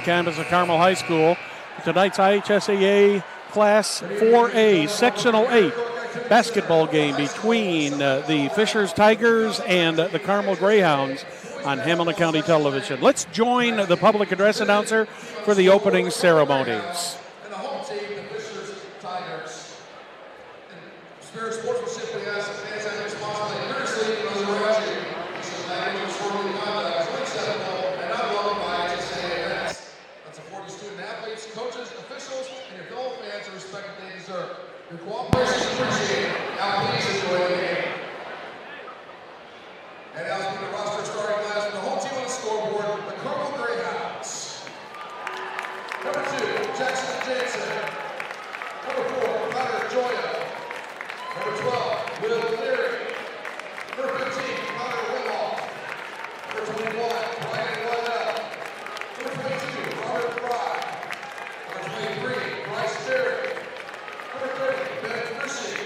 The campus of Carmel High School. Tonight's IHSAA Class 4A Sectional 8 basketball game between the Fishers Tigers and the Carmel Greyhounds on Hamilton County Television. Let's join the public address announcer for the opening ceremonies. And the home team, the Fishers Tigers. Spirit Sportsmanship, we ask the fans have responsibility vigorously for those around you. This is language of disorderly conduct is unacceptable and not welcome by HCTV events. Let's support your student athletes, coaches, officials, and your fellow fans the respect that they deserve. Your cooperation is appreciated. Now please enjoy the game. And now let's the roster starting class for the home team on the scoreboard, the Carmel Greyhounds. Number 2, Jackson Jansen. Number 4, Connor Joya. Number 12, Will Cleary. Number 15, Connor Winhoff. Number 21, Brian Waddell. Number 22, Robert Fry. Number 23, Bryce Berry. Number 30, Ben Chrissy.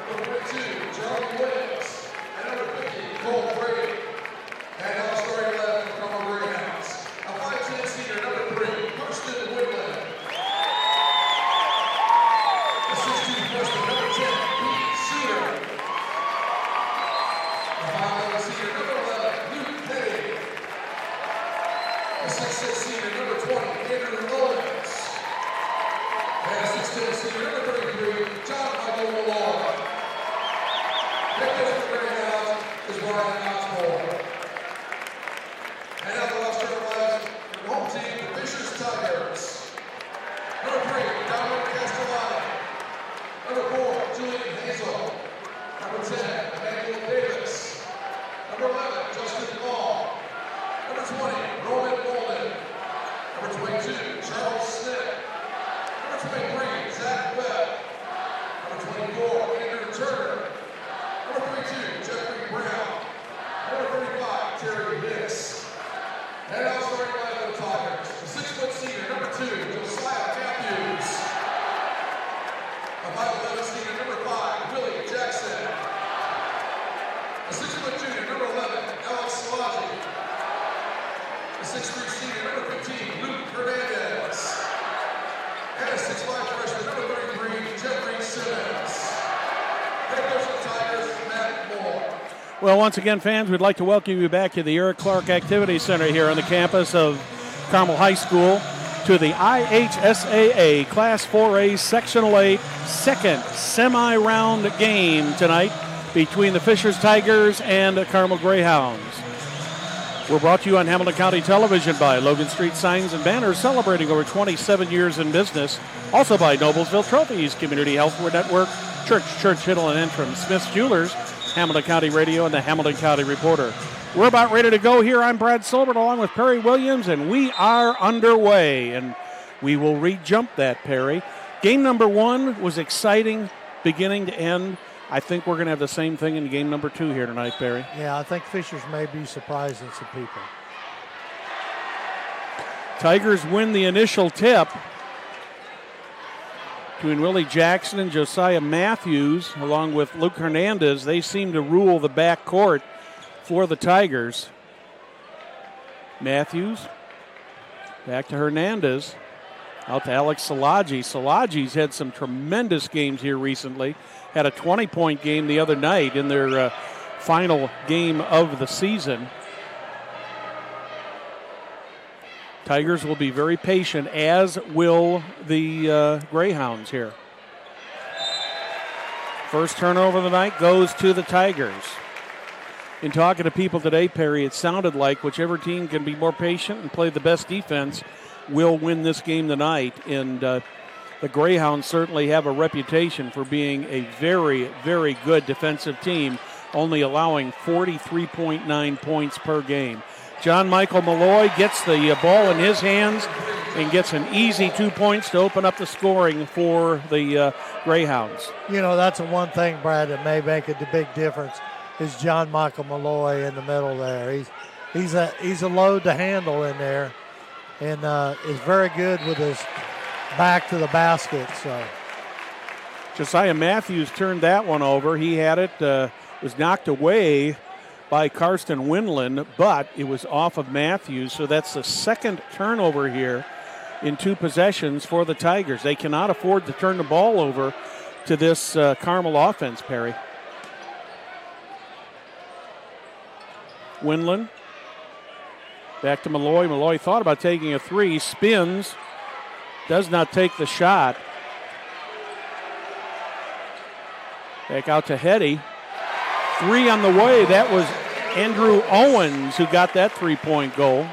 Number 42, Charlie Williams. And number 50, Cole Brady. And now starting left for Carmel Greyhounds. A 5'10" senior, number 3, Kirsten Woodland. A 6'2" freshman, number 10, Pete Suter. A 5'11" senior, number 11, Luke Petty. A 6'6" senior, number 20, Andrew Owens. And a 6'10" senior, number 33, John Michael Malloy. Head coach for the Greyhounds is Brian Osborne. And now the roster arrives for the home team, the Fishers Tigers. Number 3, Dominic Castellani. Number 4, Julian Hazel. Number 10, Emmanuel Davis. Number 11, Justin Ball. Number 20, Roman Golden. Number 22, Charles Smith. Number 23, Zach Webb. Number 24, Andrew Turner. Number 32, Jeffrey Brown. Number 35, Terry Hicks. And now starting line for the Tigers, the 6' senior, number 2, Josiah Matthews. A 5'11" senior, number 5, Willie Jackson. A 6' junior, number 11, Alex Salaji. A 6'3" senior, number 15, Luke Hernandez. And a 6'5" freshman, number 33, Jeffrey Simmons. Head coach of the Tigers, Matt Moore. Well, once again, fans, we'd like to welcome you back to the Eric Clark Activity Center here on the campus of Carmel High School to the IHSAA Class 4A Sectional 8 second semi-round game tonight between the Fishers Tigers and the Carmel Greyhounds. We're brought to you on Hamilton County Television by Logan Street Signs and Banners, celebrating over 27 years in business. Also by Noblesville Trophies, Community Health Network, Church Hill and Entrim, Smith's Jewelers, Hamilton County Radio, and the Hamilton County Reporter. We're about ready to go here. I'm Brad Silbert along with Perry Williams, and we are underway. And we will re-jump that, Perry. Game number 1 was exciting beginning to end. I think we're going to have the same thing in game number 2 here tonight, Perry. Yeah, I think Fishers may be surprising some people. Tigers win the initial tip between Willie Jackson and Josiah Matthews, along with Luke Hernandez. They seem to rule the back court for the Tigers. Matthews, back to Hernandez, out to Alex Salaji. Salaji's had some tremendous games here recently. Had a 20-point game the other night in their final game of the season. Tigers will be very patient, as will the Greyhounds here. First turnover of the night goes to the Tigers. In talking to people today, Perry, it sounded like whichever team can be more patient and play the best defense will win this game tonight. And the Greyhounds certainly have a reputation for being a very, very good defensive team, only allowing 43.9 points per game. John Michael Malloy gets the ball in his hands and gets an easy 2 points to open up the scoring for the Greyhounds. You know, that's the one thing, Brad, that may make a big difference is John Michael Malloy in the middle there. He's a load to handle in there, and is very good with his back to the basket. So Josiah Matthews turned that one over. He had it, was knocked away by Karsten Winland, but it was off of Matthews, so that's the second turnover here in 2 possessions for the Tigers. They cannot afford to turn the ball over to this Carmel offense, Perry. Winland back to Malloy. Malloy thought about taking a 3, spins, does not take the shot. Back out to Hetty. 3 on the way. That was Andrew Owens who got that 3-point goal.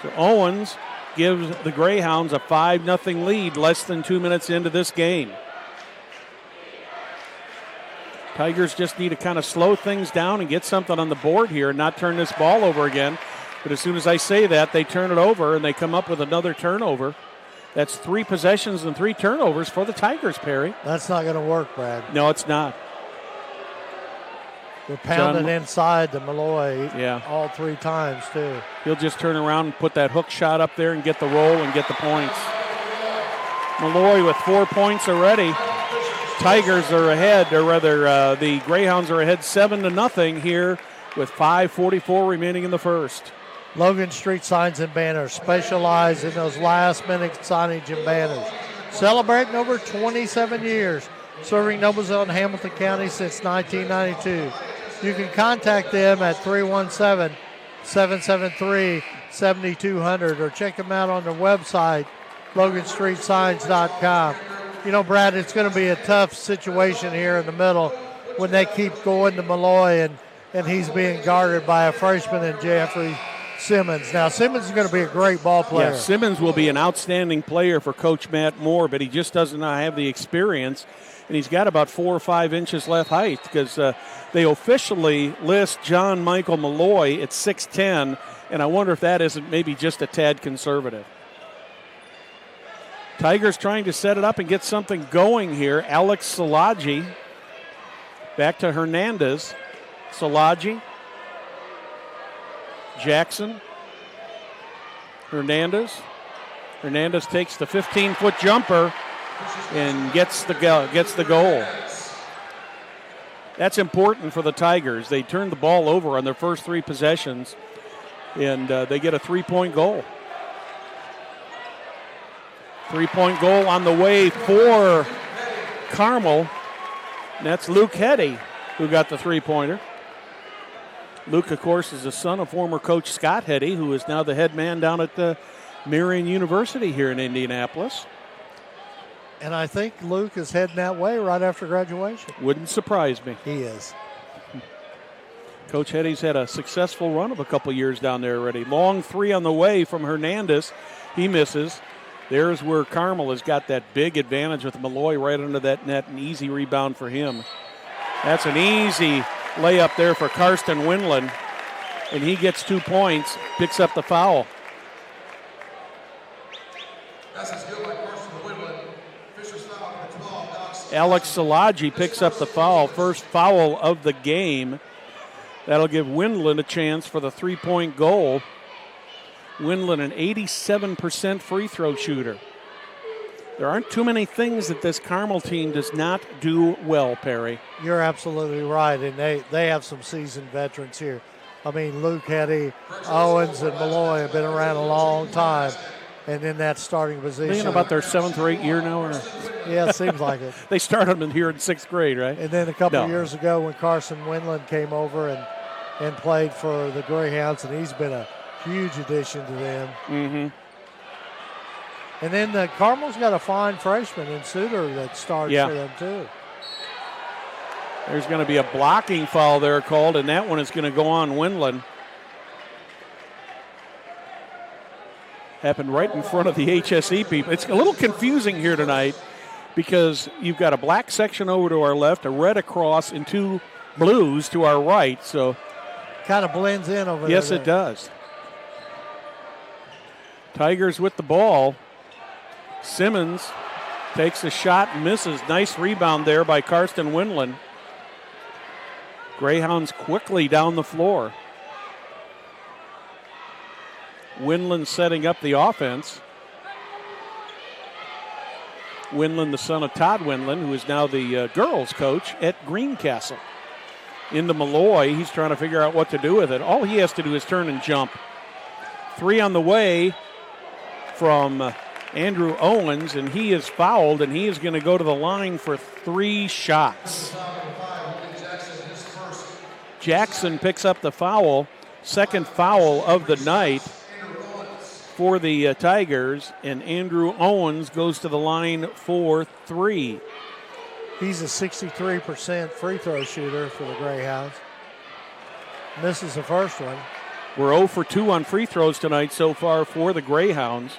So Owens gives the Greyhounds a 5-0 lead less than 2 minutes into this game. Tigers just need to kind of slow things down and get something on the board here and not turn this ball over again. But as soon as I say that, they turn it over and they come up with another turnover. That's 3 possessions and 3 turnovers for the Tigers, Perry. That's not going to work, Brad. No, it's not. We're pounding inside to Malloy yeah. all 3 times, too. He'll just turn around and put that hook shot up there and get the roll and get the points. Malloy with 4 points already. Tigers are ahead, or rather the Greyhounds are ahead 7-0 here with 5:44 remaining in the first. Logan Street Signs and Banners specialize in those last-minute signage and banners. Celebrating over 27 years, serving Noblesville and Hamilton County since 1992. You can contact them at 317-773-7200 or check them out on their website, loganstreetsigns.com. You know, Brad, it's going to be a tough situation here in the middle when they keep going to Malloy and he's being guarded by a freshman in Jeffrey Simmons. Now, Simmons is going to be a great ball player. Yeah, Simmons will be an outstanding player for Coach Matt Moore, but he just does not have the experience, and he's got about 4 or 5 inches left height because they officially list John Michael Malloy at 6'10", and I wonder if that isn't maybe just a tad conservative. Tigers trying to set it up and get something going here. Alex Salaji back to Hernandez. Salaji. Jackson. Hernandez. Hernandez takes the 15-foot jumper and gets the goal. That's important for the Tigers. They turned the ball over on their first 3 possessions, and they get a 3-point goal. 3-point goal on the way for Carmel. And that's Luke Hetty who got the 3-pointer. Luke, of course, is the son of former coach Scott Hetty, who is now the head man down at the Marian University here in Indianapolis. And I think Luke is heading that way right after graduation. Wouldn't surprise me. He is. Coach Hetty's had a successful run of a couple years down there already. Long 3 on the way from Hernandez. He misses. There's where Carmel has got that big advantage with Malloy right under that net. An easy rebound for him. That's an easy layup there for Karsten Winland. And he gets 2 points, picks up the foul. Alex Salaji picks up the foul. First foul of the game. That'll give Winland a chance for the 3-point goal. Winland, an 87% free throw shooter. There aren't too many things that this Carmel team does not do well, Perry. You're absolutely right, and they have some seasoned veterans here. I mean, Luke Hetty, Owens, and Malloy have been around a long time, and in that starting position. They in about their 7th or 8th year now? Or? Yeah, it seems like it. They started them here in 6th grade, right? And then a couple of years ago when Carson Winland came over and played for the Greyhounds, and he's been a huge addition to them. Mm-hmm. And then the Carmel's got a fine freshman in Suter that starts for them too. There's going to be a blocking foul there called, and that one is going to go on Winland. Happened right in front of the HSE people. It's a little confusing here tonight because you've got a black section over to our left, a red across, and 2 blues to our right. So kind of blends in over there. Yes, it does. Tigers with the ball. Simmons takes a shot and misses. Nice rebound there by Karsten Winland. Greyhounds quickly down the floor. Winland setting up the offense. Winland, the son of Todd Winland, who is now the girls' coach at Greencastle. into Malloy. He's trying to figure out what to do with it. All he has to do is turn and jump. 3 on the way from Andrew Owens, and he is fouled, and he is going to go to the line for 3 shots. Jackson picks up the foul, second foul of the night for the Tigers, and Andrew Owens goes to the line for 3. He's a 63% free throw shooter for the Greyhounds. Misses the first one. We're 0 for 2 on free throws tonight so far for the Greyhounds.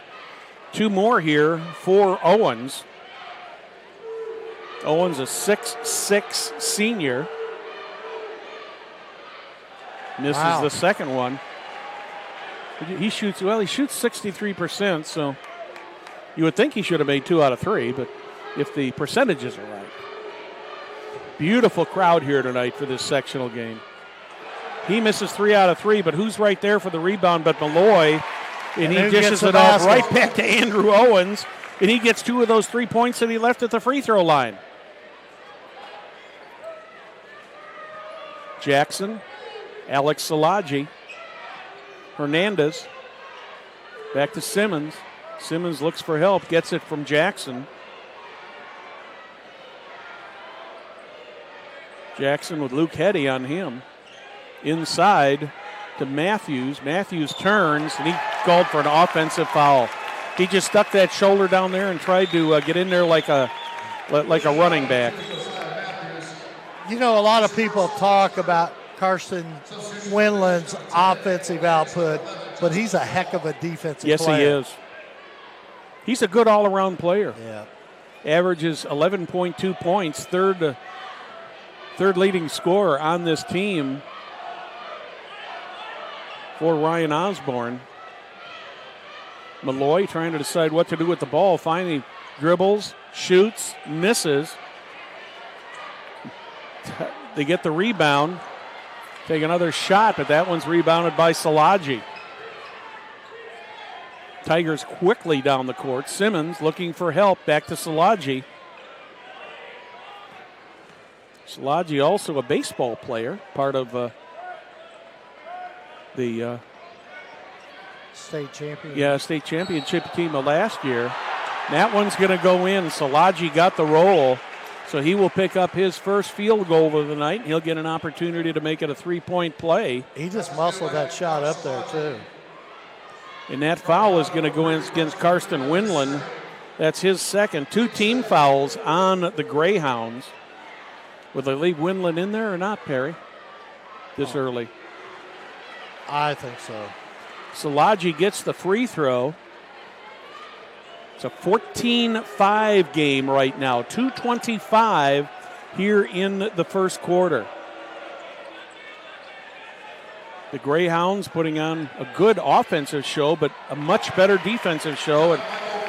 2 more here for Owens. Owens, a 6'6" senior. Misses the second one. He shoots 63%, so you would think he should have made 2 out of 3, but if the percentages are right. Beautiful crowd here tonight for this sectional game. He misses 3 out of 3, but who's right there for the rebound but Malloy? And he dishes it off right back to Andrew Owens, and he gets 2 of those 3 points that he left at the free throw line. Jackson, Alex Szilagyi, Hernandez, back to Simmons. Simmons looks for help, gets it from Jackson. Jackson with Luke Heddy on him. Inside to Matthews. Matthews turns, and he called for an offensive foul. He just stuck that shoulder down there and tried to get in there like a running back. You know, a lot of people talk about Karsten Winland's offensive output, but he's a heck of a defensive player. Yes, he is. He's a good all-around player. Yeah. Averages 11.2 points, third leading scorer on this team for Ryan Osborne. Malloy trying to decide what to do with the ball. Finally dribbles, shoots, misses. They get the rebound. Take another shot, but that one's rebounded by Szilagyi. Tigers quickly down the court. Simmons looking for help. Back to Szilagyi. Szilagyi also a baseball player, part of the state champion. Yeah, state championship team of last year. That one's going to go in. Szilagyi got the roll, so he will pick up his first field goal of the night. He'll get an opportunity to make it a 3-point play. He just muscled that shot up there, too. And that foul is going to go in against Karsten Winland. That's his second. 2 team fouls on the Greyhounds. Will they leave Winland in there or not, Perry, this early? I think so. Szilagyi gets the free throw. It's a 14-5 game right now. 2:25 here in the first quarter. The Greyhounds putting on a good offensive show, but a much better defensive show. And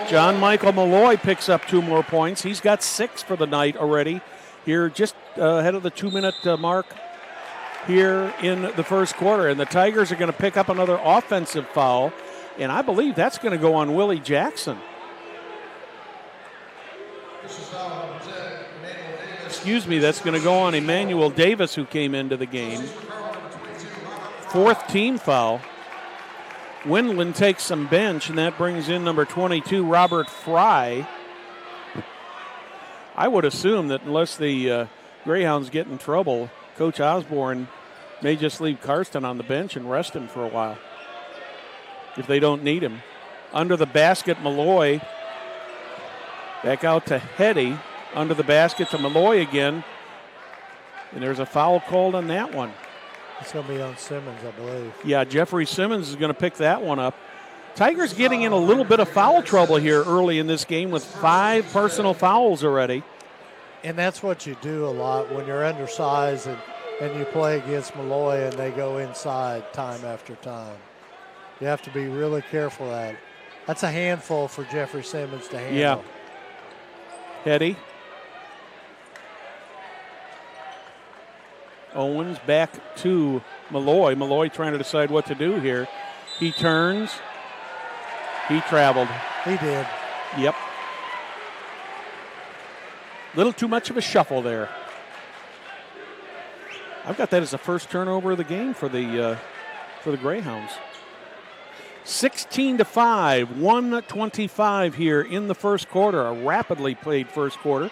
John Michael Malloy picks up 2 more points. He's got 6 for the night already. Here just ahead of the 2-minute mark here in the first quarter. And the Tigers are going to pick up another offensive foul. And I believe that's going to go on Willie Jackson. Excuse me, that's going to go on Emmanuel Davis, who came into the game. 4th team foul. Winland takes some bench, and that brings in number 22, Robert Fry. I would assume that unless the Greyhounds get in trouble, Coach Osborne may just leave Karsten on the bench and rest him for a while if they don't need him. Under the basket, Malloy. Back out to Heddy. Under the basket to Malloy again. And there's a foul called on that one. It's going to be on Simmons, I believe. Yeah, Jeffrey Simmons is going to pick that one up. Tigers getting in a little bit of foul trouble here early in this game with 5 personal fouls already. And that's what you do a lot when you're undersized and you play against Malloy and they go inside time after time. You have to be really careful at it. That's a handful for Jeffrey Simmons to handle. Yeah. Heddy. Owens back to Malloy. Malloy trying to decide what to do here. He turns. He traveled. He did. Yep. Little too much of a shuffle there. I've got that as the first turnover of the game for the Greyhounds. 16-5, 1:25 here in the first quarter. A rapidly played first quarter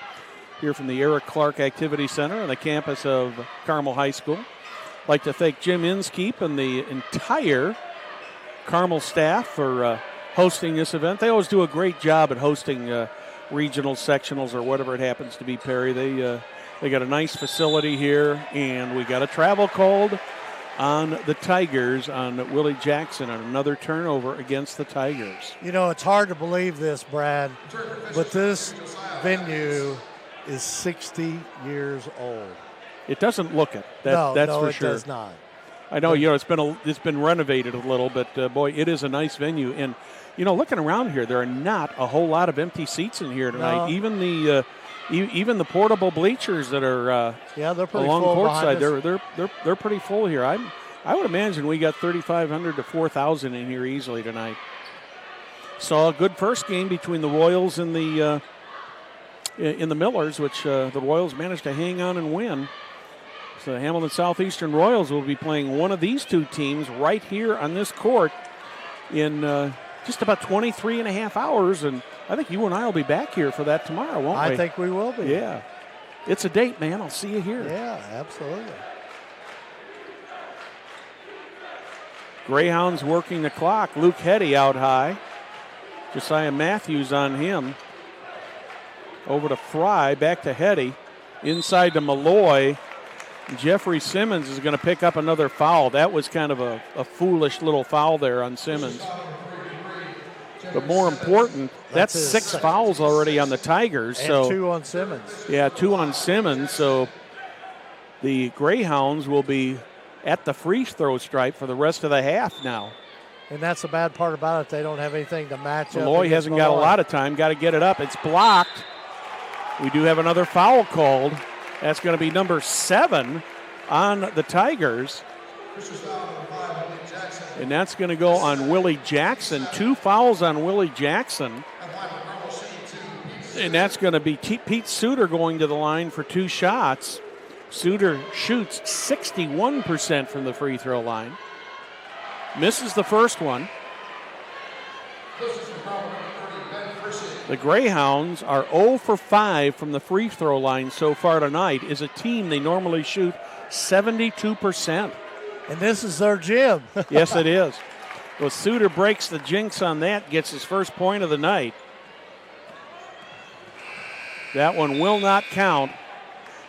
here from the Eric Clark Activity Center on the campus of Carmel High School. I'd like to thank Jim Inskeep and the entire Carmel staff for hosting this event. They always do a great job at hosting regional sectionals or whatever it happens to be, Perry. They got a nice facility here, and we got a travel called on the Tigers on Willie Jackson on another turnover against the Tigers. You know, it's hard to believe this, Brad, but this venue is 60 years old. It doesn't look it. That's for sure. No, it does not. I know, it's been renovated a little, but boy, it is a nice venue. And looking around here, there are not a whole lot of empty seats in here tonight. No. Even the portable bleachers that are they're pretty along full courtside, they're pretty full here. I would imagine we got 3,500 to 4,000 in here easily tonight. Saw a good first game between the Royals and the Millers, which the Royals managed to hang on and win. So the Hamilton Southeastern Royals will be playing one of these two teams right here on this court in just about 23 and a half hours, and I think you and I will be back here for that tomorrow, won't we? I think we will be. Yeah. It's a date, man. I'll see you here. Yeah, absolutely. Greyhounds working the clock. Luke Hetty out high. Josiah Matthews on him. Over to Fry, back to Hetty. Inside to Malloy. Jeffrey Simmons is going to pick up another foul. That was kind of a foolish little foul there on Simmons. But more important, that's 6 fouls already on the Tigers. And 2 on Simmons. Yeah, 2 on Simmons. So the Greyhounds will be at the free throw stripe for the rest of the half now. And that's the bad part about it. They don't have anything to match up. Malloy hasn't got a lot of time. Got to get it up. It's blocked. We do have another foul called. That's going to be number 7 on the Tigers. And that's going to go on Willie Jackson. 2 fouls on Willie Jackson. And that's going to be Pete Suter going to the line for 2 shots. Suter shoots 61% from the free throw line. Misses the first one. The Greyhounds are 0 for 5 from the free throw line so far tonight. As a team, they normally shoot 72%. And this is their gym. Yes, it is. Well, Suter breaks the jinx on that, gets his first point of the night. That one will not count.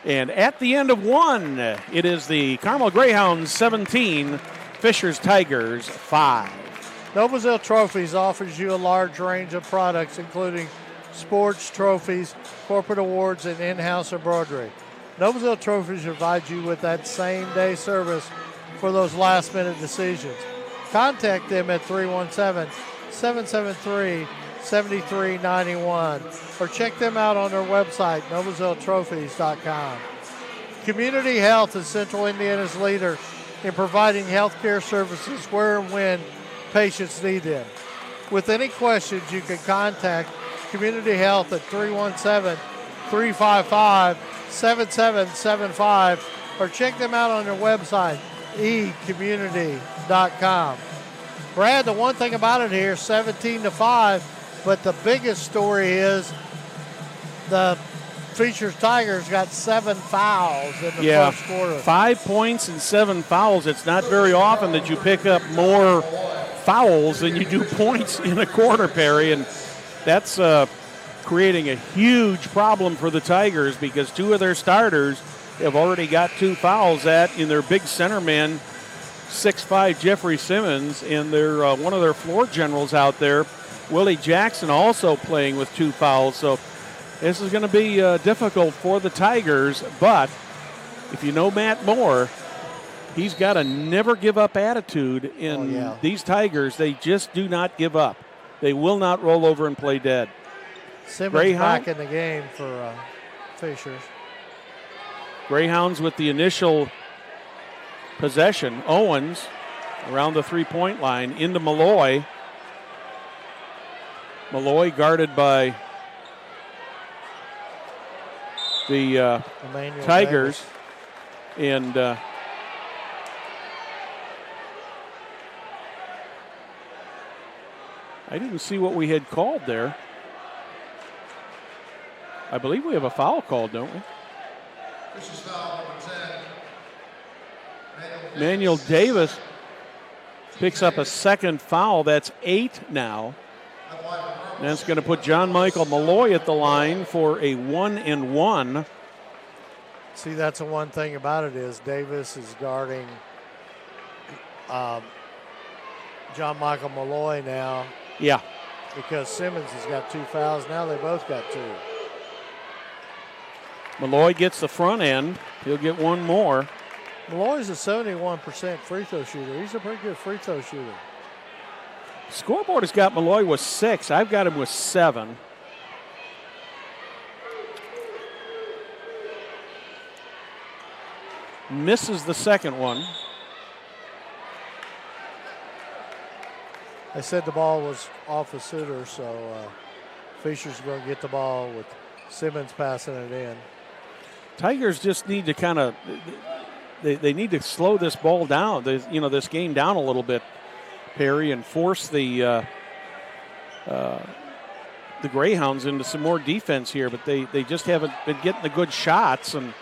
And at the end of one, it is the Carmel Greyhounds 17, Fishers Tigers 5. Noblesville Trophies offers you a large range of products, including sports, trophies, corporate awards, and in-house embroidery. Noblesville Trophies provides you with that same-day service for those last-minute decisions. Contact them at 317-773-7391 or check them out on their website, noblesvilletrophies.com. Community Health is Central Indiana's leader in providing health care services where and when patients need them. With any questions, you can contact Community Health at 317-355-7775 or check them out on their website, ecommunity.com. Brad, the one thing about it here, 17-5, but the biggest story is the Fishers Tigers got 7 fouls in the first quarter. 5 points and 7 fouls. It's not very often that you pick up more fouls than you do points in a quarter, Perry, and that's creating a huge problem for the Tigers because 2 of their starters have already got 2 fouls in their big center man, 6'5" Jeffrey Simmons, and their one of their floor generals out there, Willie Jackson, also playing with 2 fouls. So this is going to be difficult for the Tigers, but if you know Matt Moore, he's got a never-give-up attitude in these Tigers. They just do not give up. They will not roll over and play dead. Simmons back in the game for Fishers. Greyhounds with the initial possession. Owens around the three-point line into Malloy. Malloy guarded by the Tigers. Davis. And I didn't see what we had called there. I believe we have a foul called, don't we? This is foul number 10. Manuel Davis picks up a second foul. That's 8 now. And that's going to put John Michael Malloy at the line for a 1-and-1. See, that's the one thing about it is Davis is guarding John Michael Malloy now. Yeah. Because Simmons has got 2 fouls. Now they both got 2. Malloy gets the front end. He'll get one more. Malloy's a 71% free throw shooter. He's a pretty good free throw shooter. Scoreboard has got Malloy with 6. I've got him with 7. Misses the second one. They said the ball was off the Suter, so Fisher's going to get the ball with Simmons passing it in. Tigers just need to kind of they need to slow this ball down, this game down a little bit, Perry, and force the Greyhounds into some more defense here. But they just haven't been getting the good shots, and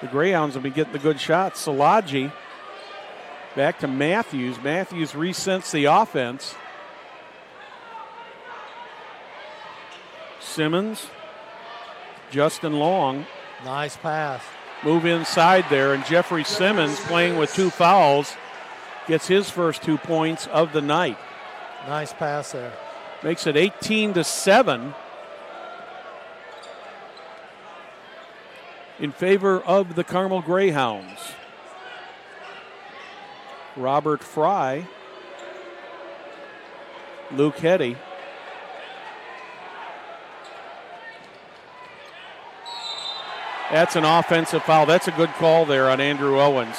the Greyhounds have been getting the good shots. Salaji back to Matthews. Matthews resents the offense. Simmons, Justin Long. Nice pass. Move inside there, and Jeffrey Simmons, playing with 2 fouls, gets his first 2 points of the night. Nice pass there. Makes it 18-7 in favor of the Carmel Greyhounds. Robert Fry, Luke Heddy. That's an offensive foul. That's a good call there on Andrew Owens.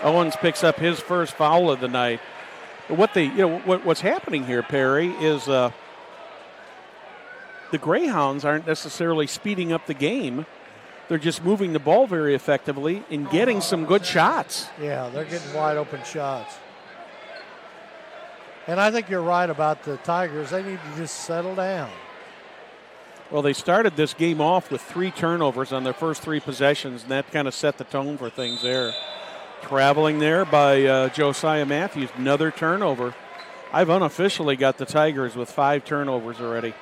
Owens picks up his first foul of the night. What's happening here, Perry, is the Greyhounds aren't necessarily speeding up the game. They're just moving the ball very effectively and getting some good shots. Yeah, they're getting wide open shots. And I think you're right about the Tigers. They need to just settle down. Well, they started this game off with 3 turnovers on their first 3 possessions, and that kind of set the tone for things there. Traveling there by Josiah Matthews, another turnover. I've unofficially got the Tigers with 5 turnovers already.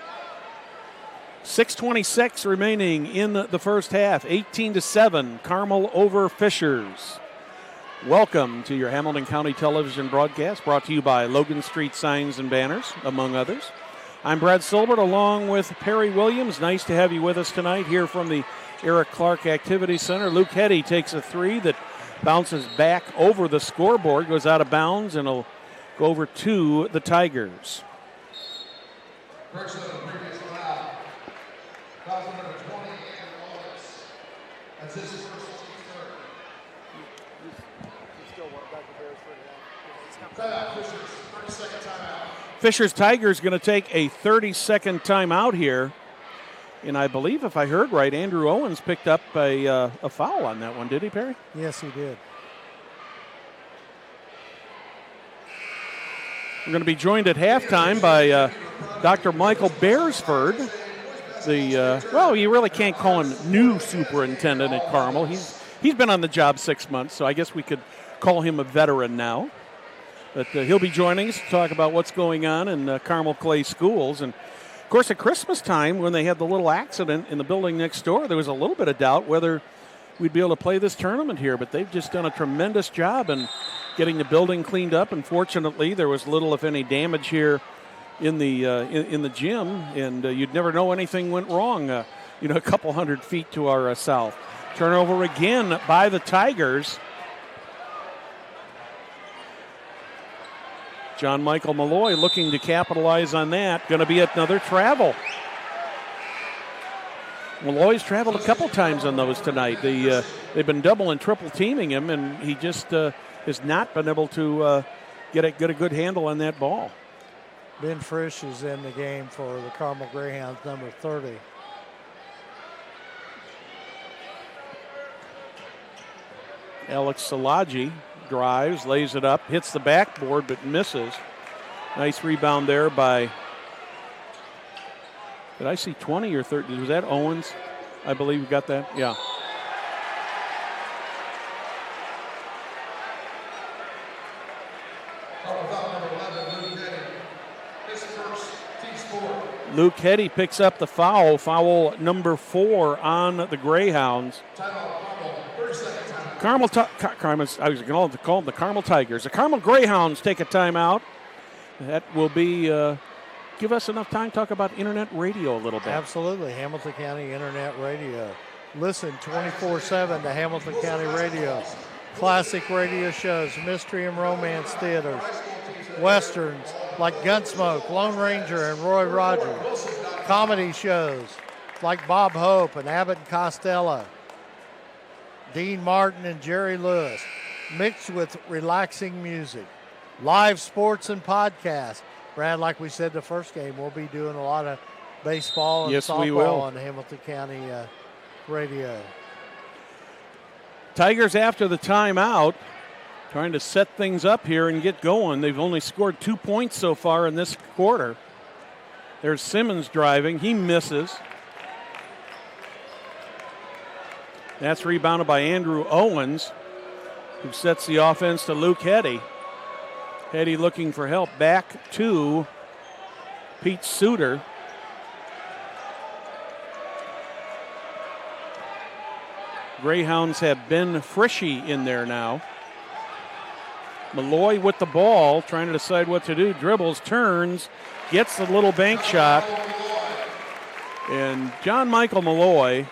6:26 remaining in the first half. 18-7, Carmel over Fishers. Welcome to your Hamilton County Television broadcast, brought to you by Logan Street Signs and Banners, among others. I'm Brad Silbert along with Perry Williams. Nice to have you with us tonight here from the Eric Clark Activity Center. Luke Heddy takes a 3 that bounces back over the scoreboard, goes out of bounds, and will go over to the Tigers. First of the previous foul. Foul number 20 and Wallace. That's his first third. Timeout, Fishers. 30-second timeout. Fishers Tigers going to take a 30-second timeout here. And I believe, if I heard right, Andrew Owens picked up a foul on that one. Did he, Perry? Yes, he did. We're going to be joined at halftime by Dr. Michael Beresford. You really can't call him new superintendent at Carmel. He's been on the job 6 months, so I guess we could call him a veteran now. But he'll be joining us to talk about what's going on in Carmel Clay Schools. And, of course, at Christmas time, when they had the little accident in the building next door, there was a little bit of doubt whether we'd be able to play this tournament here. But they've just done a tremendous job in getting the building cleaned up. And, fortunately, there was little, if any, damage here in the gym. And you'd never know anything went wrong, a couple hundred feet to our south. Turnover again by the Tigers. John Michael Malloy looking to capitalize on that. Going to be another travel. Malloy's traveled a couple times on those tonight. They've been double and triple teaming him, and he just has not been able to get a good handle on that ball. Ben Frisch is in the game for the Carmel Greyhounds, number 30. Alex Salaji drives, lays it up, hits the backboard, but misses. Nice rebound there by, did I see 20 or 30? Was that Owens? I believe we got that. Yeah. Luke Hetty picks up the foul number 4 on the Greyhounds. Carmel, I was going to call them the Carmel Tigers. The Carmel Greyhounds take a timeout. That will be, give us enough time to talk about internet radio a little bit. Absolutely, Hamilton County Internet Radio. Listen 24/7 to Hamilton County Radio. Classic radio shows, mystery and romance theaters, westerns like Gunsmoke, Lone Ranger, and Roy Rogers. Comedy shows like Bob Hope and Abbott and Costello. Dean Martin and Jerry Lewis, mixed with relaxing music. Live sports and podcasts. Brad, like we said the first game, we'll be doing a lot of baseball and softball on Hamilton County radio. Tigers after the timeout, trying to set things up here and get going. They've only scored 2 points so far in this quarter. There's Simmons driving. He misses. That's rebounded by Andrew Owens, who sets the offense to Luke Hetty. Hetty looking for help. Back to Pete Suter. Greyhounds have Ben Frishy in there now. Malloy with the ball, trying to decide what to do. Dribbles, turns, gets the little bank shot. And John Michael Malloy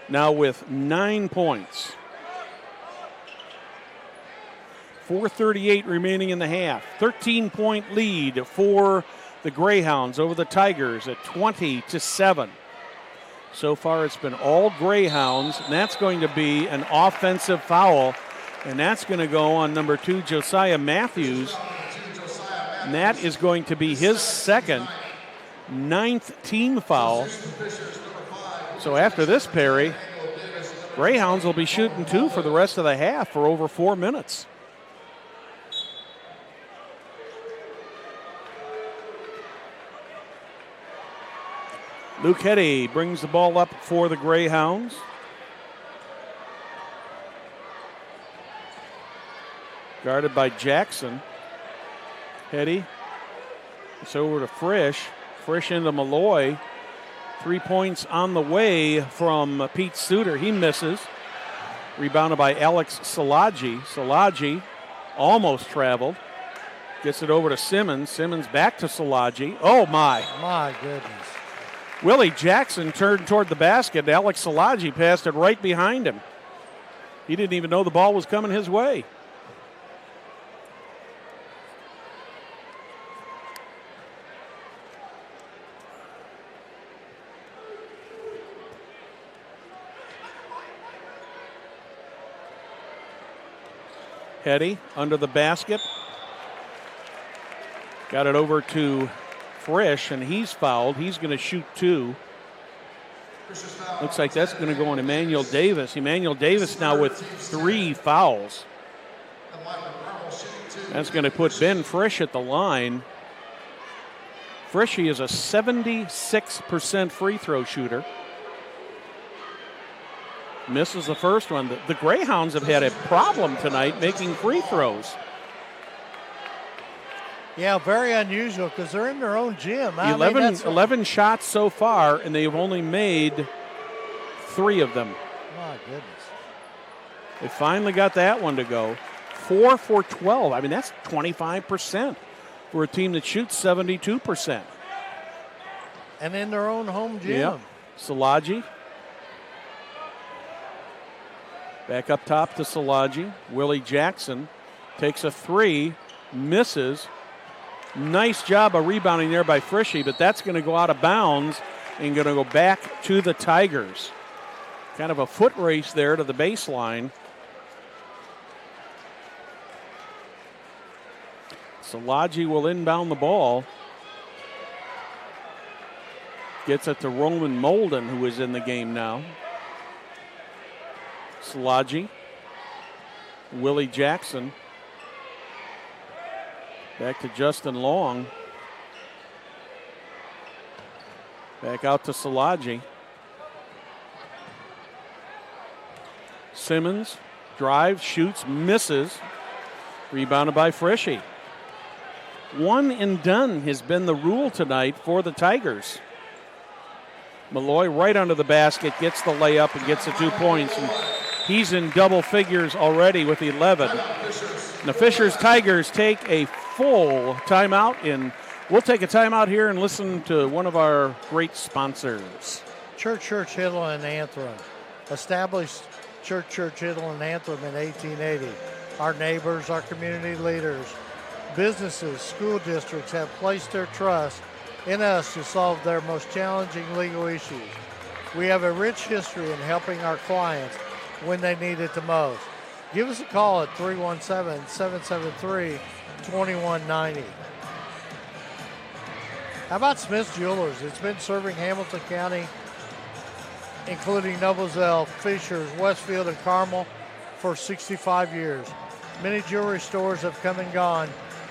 now with 9 points. 4:38 remaining in the half. 13-point lead for the Greyhounds over the Tigers at 20-7. So far it's been all Greyhounds, and that's going to be an offensive foul, and that's going to go on number 2, Josiah Matthews. And that is going to be his second, 9th team foul. So after this, Perry, Greyhounds will be shooting 2 for the rest of the half for over 4 minutes. Luke Hetty brings the ball up for the Greyhounds. Guarded by Jackson. Hetty. It's over to Frisch. Frisch into Malloy. 3 points on the way from Pete Suter. He misses. Rebounded by Alex Szilagyi. Szilagyi almost traveled. Gets it over to Simmons. Simmons back to Szilagyi. Oh, my. My goodness. Willie Jackson turned toward the basket. Alex Szilagyi passed it right behind him. He didn't even know the ball was coming his way. Hetty under the basket. Got it over to Frisch, and he's fouled. He's going to shoot 2. Looks like that's going to go on Emmanuel Davis. Emmanuel Davis now with 3 fouls. That's going to put Ben Frisch at the line. Frisch is a 76% free throw shooter. Misses the first one. The Greyhounds have had a problem tonight making free throws. Yeah, very unusual because they're in their own gym. 11 shots so far, and they've only made 3 of them. My goodness. They finally got that one to go. 4 for 12. I mean, that's 25% for a team that shoots 72%. And in their own home gym. Yep. Szilagyi. Back up top to Szilagyi. Willie Jackson takes a 3, misses. Nice job of rebounding there by Frishy, but that's going to go out of bounds and going to go back to the Tigers. Kind of a foot race there to the baseline. Szilagyi will inbound the ball. Gets it to Roman Molden, who is in the game now. Szilagyi. Willie Jackson. Back to Justin Long. Back out to Szilagyi. Simmons drives, shoots, misses. Rebounded by Frischie. One and done has been the rule tonight for the Tigers. Malloy right under the basket, gets the layup and gets the 2 points. And he's in double figures already with 11. And the Fishers Tigers take a full timeout, and we'll take a timeout here and listen to one of our great sponsors. Church Hiddle and Antrim. Established Church Hiddle and Antrim in 1880. Our neighbors, our community leaders, businesses, school districts have placed their trust in us to solve their most challenging legal issues. We have a rich history in helping our clients when they need it the most. Give us a call at 317-773-2190. How about Smith's Jewelers? It's been serving Hamilton County, including Noblesville, Fishers, Westfield, and Carmel for 65 years. Many jewelry stores have come and gone,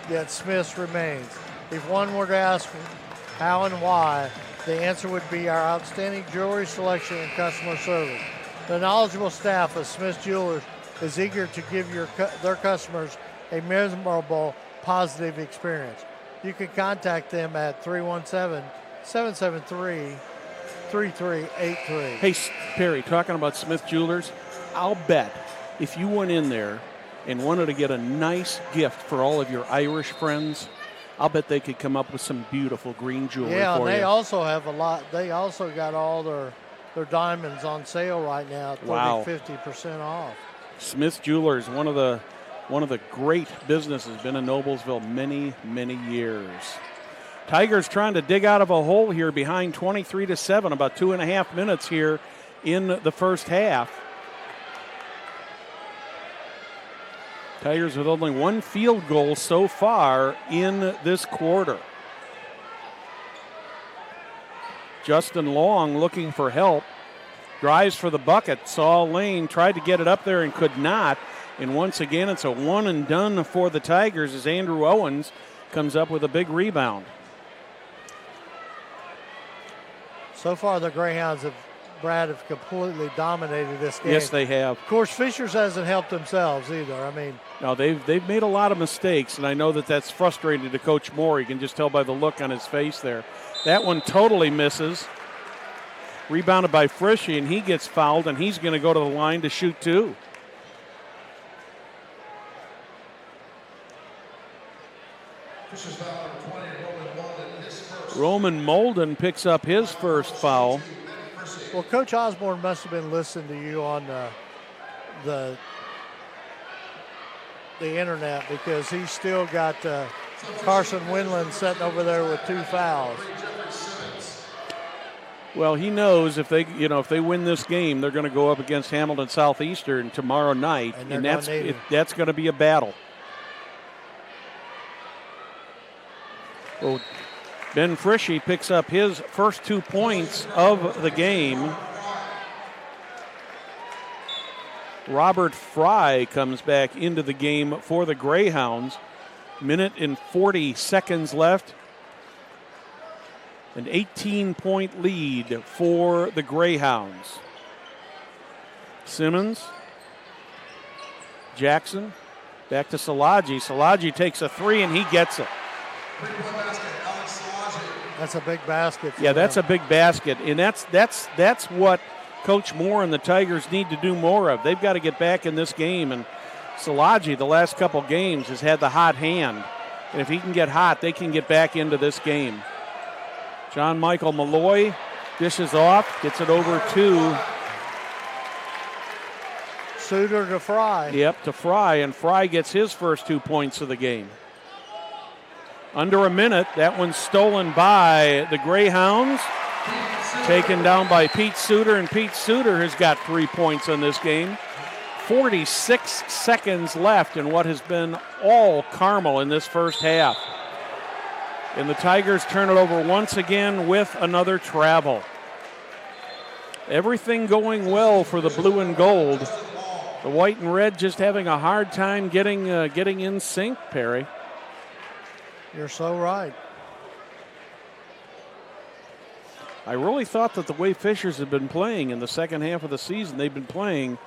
yet Smith's remains. If one were to ask how and why, the answer would be our outstanding jewelry selection and customer service. The knowledgeable staff of Smith's Jewelers is eager to give their customers a memorable, positive experience. You can contact them at 317-773-3383. Hey, Perry, talking about Smith Jewelers, I'll bet if you went in there and wanted to get a nice gift for all of your Irish friends, I'll bet they could come up with some beautiful green jewelry yeah, for and they you. also have a lot. They also got all their diamonds on sale right now at 50% off. Smith Jewelers, one of the great businesses, been in Noblesville many, many years. Tigers trying to dig out of a hole here behind 23-7, about 2.5 minutes here in the first half. Tigers with only one field goal so far in this quarter. Justin Long looking for help. Drives for the bucket. Saw a lane, tried to get it up there and could not. And once again, it's a one and done for the Tigers as Andrew Owens comes up with a big rebound. So far, the Greyhounds have completely dominated this game. Yes, they have. Of course, Fishers hasn't helped themselves either. I mean, no, they've made a lot of mistakes, and I know that's frustrating to Coach Moore. You can just tell by the look on his face there. That one totally misses. Rebounded by Frischie, and he gets fouled, and he's going to go to the line to shoot two. Roman Molden picks up his first foul. Well, Coach Osborne must have been listening to you on the internet, because he's still got Carson Winland sitting over there with 2 fouls. Well, he knows if they win this game, they're going to go up against Hamilton Southeastern tomorrow night, and that's going to be a battle. Well, Ben Frischie picks up his first 2 points of the game. Robert Fry comes back into the game for the Greyhounds. Minute and 40 seconds left. An 18-point lead for the Greyhounds. Simmons. Jackson. Back to Szilagyi. Szilagyi takes a 3 and he gets it. That's a big basket. Yeah, that's a big basket, and that's what Coach Moore and the Tigers need to do more of. They've got to get back in this game, and Szilagyi the last couple games has had the hot hand, and if he can get hot, they can get back into this game. John Michael Malloy dishes off, gets it over to Suter to Fry. Yep, to Fry, and Fry gets his first 2 points of the game. Under a minute, that one's stolen by the Greyhounds. Taken down by Pete Suter, and Pete Suter has got 3 points in this game. 46 seconds left in what has been all Carmel in this first half. And the Tigers turn it over once again with another travel. Everything going well for the blue and gold. The white and red just having a hard time getting in sync, Perry. You're so right. I really thought that the way Fishers have been playing in the second half of the season, they've been playing.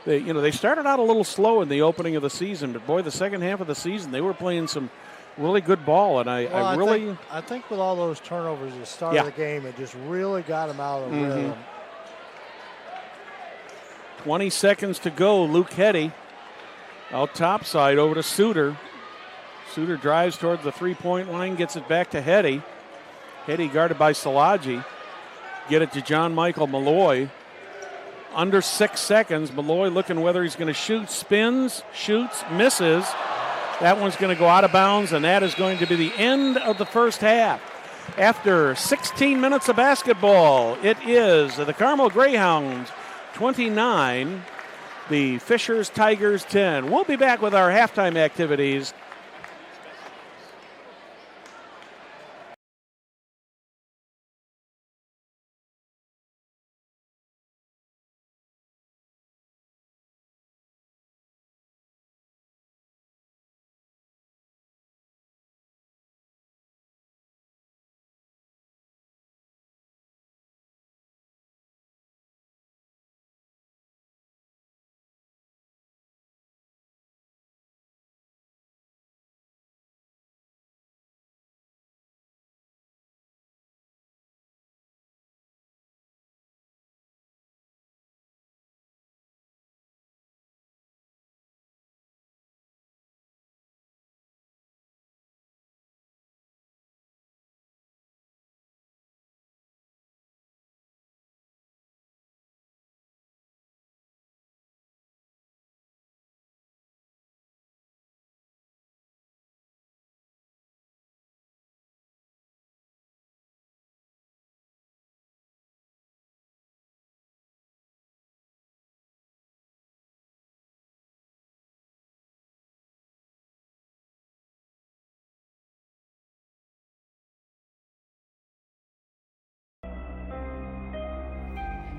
They started out a little slow in the opening of the season, but boy, the second half of the season, they were playing some really good ball, and I think with all those turnovers at the start of the game, it just really got them out of the rhythm. 20 seconds to go. Luke Hetty out topside over to Suter. Suter drives towards the three-point line, gets it back to Hetty. Hetty guarded by Salaji. Get it to John Michael Malloy. Under 6 seconds, Malloy looking whether he's going to shoot, spins, shoots, misses. That one's going to go out of bounds, and that is going to be the end of the first half. After 16 minutes of basketball, it is the Carmel Greyhounds 29, the Fishers Tigers 10. We'll be back with our halftime activities.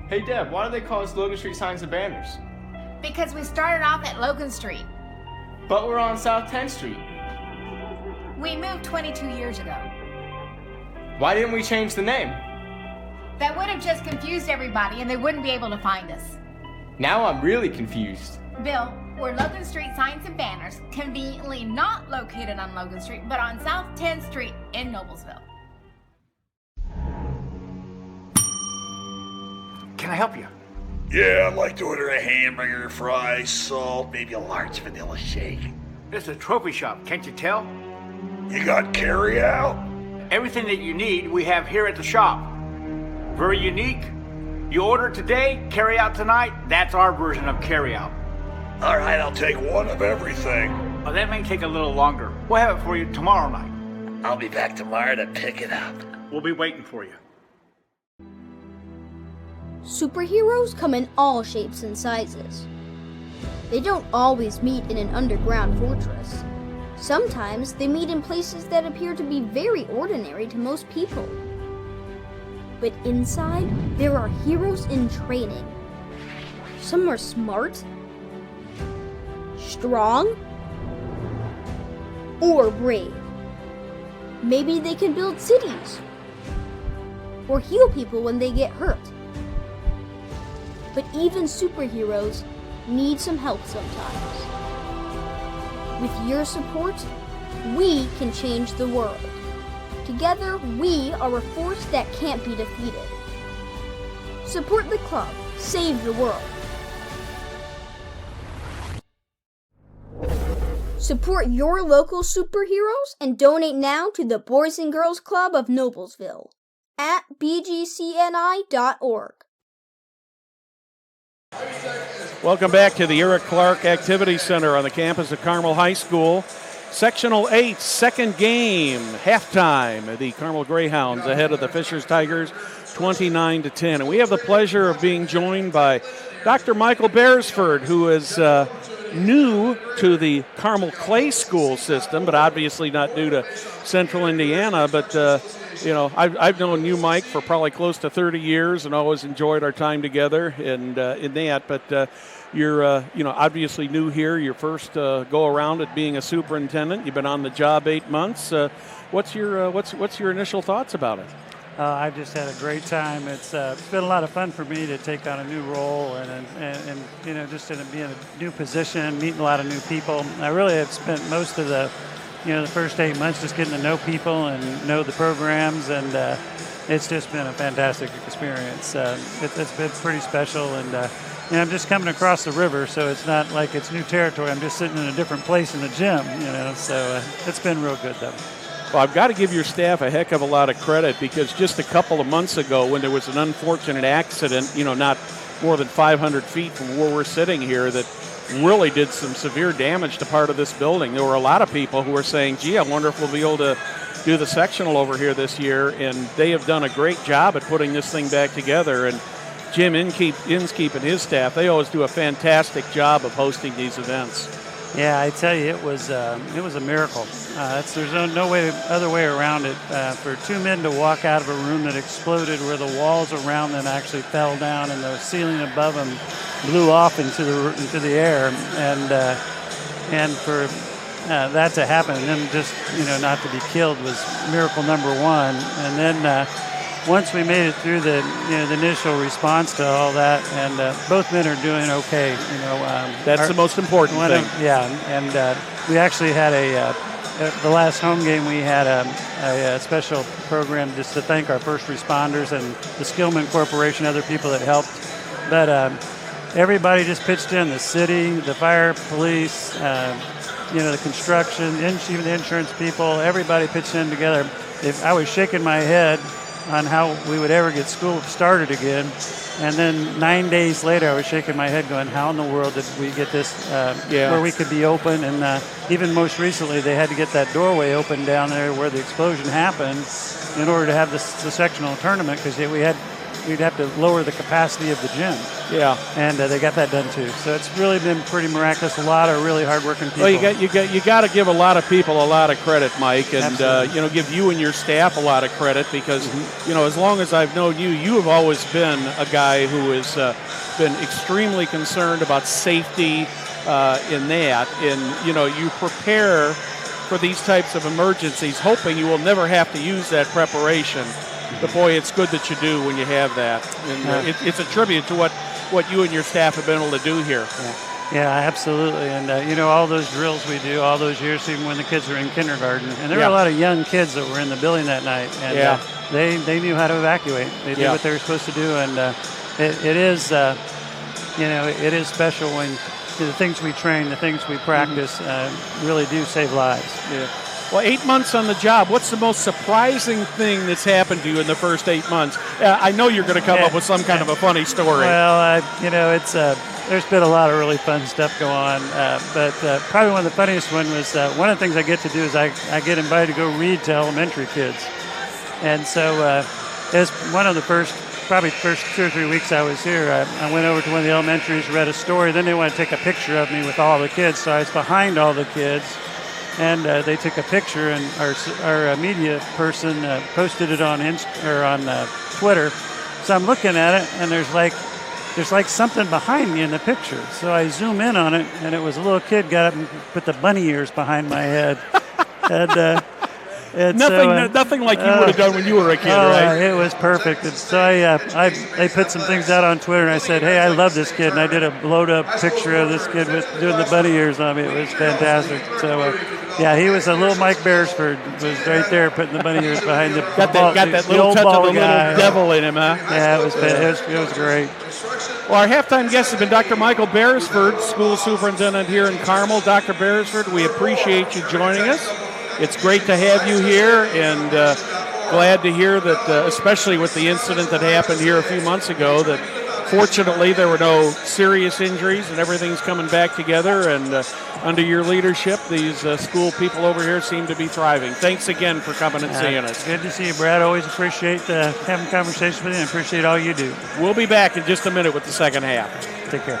Hey Deb, why do they call us Logan Street Signs and Banners? Because we started off at Logan Street. But we're on South 10th Street. We moved 22 years ago. Why didn't we change the name? That would have just confused everybody and they wouldn't be able to find us. Now I'm really confused. Bill, we're Logan Street Signs and Banners, conveniently not located on Logan Street, but on South 10th Street in Noblesville. Can I help you? Yeah, I'd like to order a hamburger, fries, salt, maybe a large vanilla shake. This is a trophy shop, can't you tell? You got carry-out? Everything that you need, we have here at the shop. Very unique. You order today, carry out tonight. That's our version of carry out. All right, I'll take one of everything. Well, that may take a little longer. We'll have it for you tomorrow night. I'll be back tomorrow to pick it up. We'll be waiting for you. Superheroes come in all shapes and sizes. They don't always meet in an underground fortress. Sometimes they meet in places that appear to be very ordinary to most people. But inside, there are heroes in training. Some are smart, strong, or brave. Maybe they can build cities, or heal people when they get hurt. But even superheroes need some help sometimes. With your support, we can change the world. Together, we are a force that can't be defeated. Support the club. Save the world. Support your local superheroes and donate now to the Boys and Girls Club of Noblesville at bgcni.org. Welcome back to the Eric Clark Activity Center on the campus of Carmel High School. Sectional 8, second game, halftime. The Carmel Greyhounds ahead of the Fishers Tigers, 29-10. And we have the pleasure of being joined by Dr. Michael Beresford, who is new to the Carmel Clay School system, but obviously not new to Central Indiana. But I've known you, Mike, for probably close to 30 years, and always enjoyed our time together. And in that, but you're obviously new here. Your first go around at being a superintendent. You've been on the job 8 months. What's your initial thoughts about it? I've just had a great time. It's been a lot of fun for me to take on a new role and just be in a new position, meeting a lot of new people. I really have spent most of the first 8 months just getting to know people and know the programs, and it's just been a fantastic experience. It's been pretty special, and I'm just coming across the river, so it's not like it's new territory. I'm just sitting in a different place in the gym, so it's been real good though. Well, I've got to give your staff a heck of a lot of credit, because just a couple of months ago when there was an unfortunate accident, not more than 500 feet from where we're sitting here, that really did some severe damage to part of this building. There were a lot of people who were saying, gee, I wonder if we'll be able to do the sectional over here this year, and they have done a great job at putting this thing back together. And Jim Inskeep and his staff, they always do a fantastic job of hosting these events. Yeah, I tell you, it was a miracle. There's no other way around it. For two men to walk out of a room that exploded, where the walls around them actually fell down and the ceiling above them blew off into the air, and for that to happen, and then just not to be killed, was miracle number one. And then once we made it through the initial response to all that, and both men are doing okay. That's the most important thing. And we actually had the last home game, we had a special program just to thank our first responders and the Skillman Corporation, other people that helped. But everybody just pitched in: the city, the fire, police, the construction, even the insurance people. Everybody pitched in together. If I was shaking my head on how we would ever get school started again. And then 9 days later, I was shaking my head going, how in the world did we get this where we could be open? And even most recently, they had to get that doorway open down there where the explosion happened in order to have the sectional tournament, because we'd have to lower the capacity of the gym. Yeah. And they got that done too. So it's really been pretty miraculous. A lot of really hardworking people. Well, you got to give a lot of people a lot of credit, Mike, and give you and your staff a lot of credit, because as long as I've known you, you have always been a guy who has been extremely concerned about safety in that, and you prepare for these types of emergencies, hoping you will never have to use that preparation. But boy, it's good that you do when you have that, and it's a tribute to what you and your staff have been able to do here. Yeah, absolutely. And all those drills we do all those years, even when the kids were in kindergarten, and there were a lot of young kids that were in the building that night, and they knew how to evacuate. They did what they were supposed to do, and it is special when the things we train, the things we practice, really do save lives. Yeah. Well, 8 months on the job, what's the most surprising thing that's happened to you in the first 8 months? I know you're going to come up with some kind of a funny story. Well, it's there's been a lot of really fun stuff go on, but probably one of the funniest one was one of the things I get to do is I get invited to go read to elementary kids. And so it's one of the first 2 or 3 weeks I was here, I went over to one of the elementaries, read a story, then they wanted to take a picture of me with all the kids, so I was behind all the kids. And they took a picture, and our media person posted it on Twitter. So I'm looking at it, and there's like something behind me in the picture. So I zoom in on it, and it was a little kid got up and put the bunny ears behind my head. And nothing like you would have done when you were a kid, right? It was perfect. And so I put some things out on Twitter, and I said, hey, I love this kid. And I did a blowed-up picture of this kid doing the bunny ears on me. It was fantastic. So, he was a little Mike Beresford, was right there putting the bunny ears behind the got that little touch of the little devil in him, huh? Yeah, it was great. Well, our halftime guest has been Dr. Michael Beresford, school superintendent here in Carmel. Dr. Beresford, we appreciate you joining us. It's great to have you here, and glad to hear that, especially with the incident that happened here a few months ago, that fortunately there were no serious injuries and everything's coming back together. And under your leadership, these school people over here seem to be thriving. Thanks again for coming and seeing us. Good to see you, Brad. Always appreciate having conversations with you, and appreciate all you do. We'll be back in just a minute with the second half. Take care.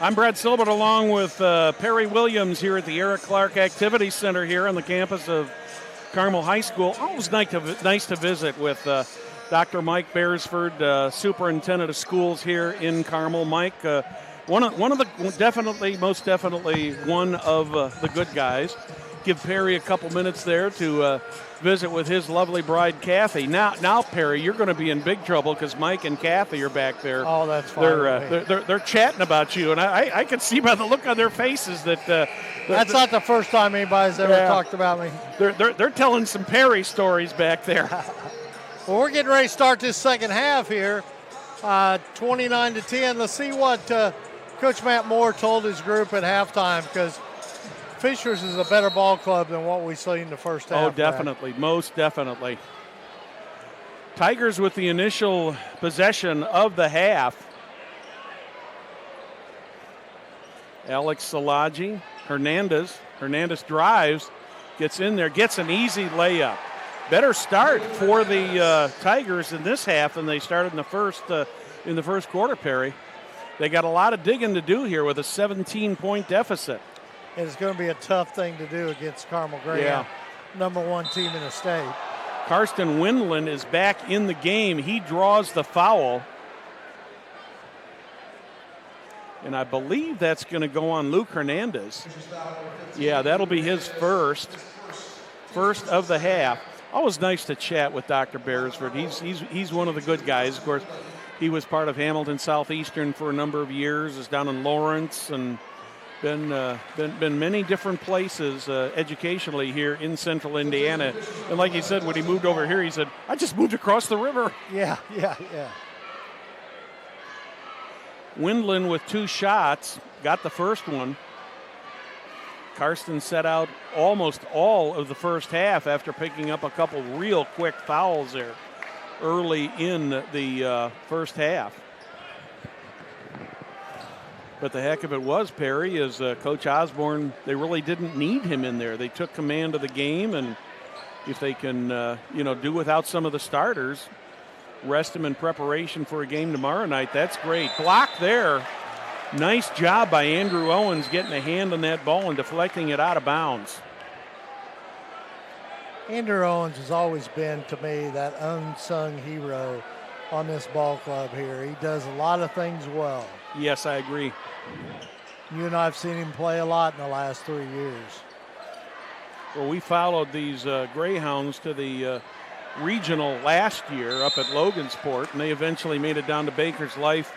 I'm Brad Silbert along with Perry Williams here at the Eric Clark Activity Center here on the campus of Carmel High School. Always nice to visit with Dr. Mike Beresford, Superintendent of Schools here in Carmel. Mike, one of the most definitely one of the good guys. Give Perry a couple minutes there to visit with his lovely bride, Kathy. Now, Perry, you're going to be in big trouble because Mike and Kathy are back there. Oh, that's fine. They're chatting about you, and I can see by the look on their faces that that's not the first time anybody's ever talked about me. They're telling some Perry stories back there. Well, we're getting ready to start this second half here, 29-10. Let's see what Coach Matt Moore told his group at halftime, because Fishers is a better ball club than what we saw in the first half. Oh, definitely. Most definitely. Tigers with the initial possession of the half. Alex Salaji, Hernandez drives, gets in there, gets an easy layup. Better start for the Tigers in this half than they started in the first quarter, Perry. They got a lot of digging to do here with a 17-point deficit. It's going to be a tough thing to do against Carmel Greyhound, number one team in the state. Karsten Windland is back in the game. He draws the foul. And I believe that's going to go on Luke Hernandez. Yeah, that'll be his first of the half. Always nice to chat with Dr. Beresford. He's one of the good guys. Of course, he was part of Hamilton Southeastern for a number of years. Is down in Lawrence and been many different places educationally here in Central Indiana. And like he said, when he moved over here, he said, "I just moved across the river." Yeah. Windland with 2 shots, got the first one. Karsten set out almost all of the first half after picking up a couple real quick fouls there early in the first half. But the heck of it was, Perry, is Coach Osborne, they really didn't need him in there. They took command of the game, and if they can, do without some of the starters, rest them in preparation for a game tomorrow night, that's great. Block there. Nice job by Andrew Owens getting a hand on that ball and deflecting it out of bounds. Andrew Owens has always been, to me, that unsung hero on this ball club here. He does a lot of things well. Yes, I agree. You and I have seen him play a lot in the last 3 years. Well, we followed these Greyhounds to the regional last year up at Logansport, and they eventually made it down to Baker's Life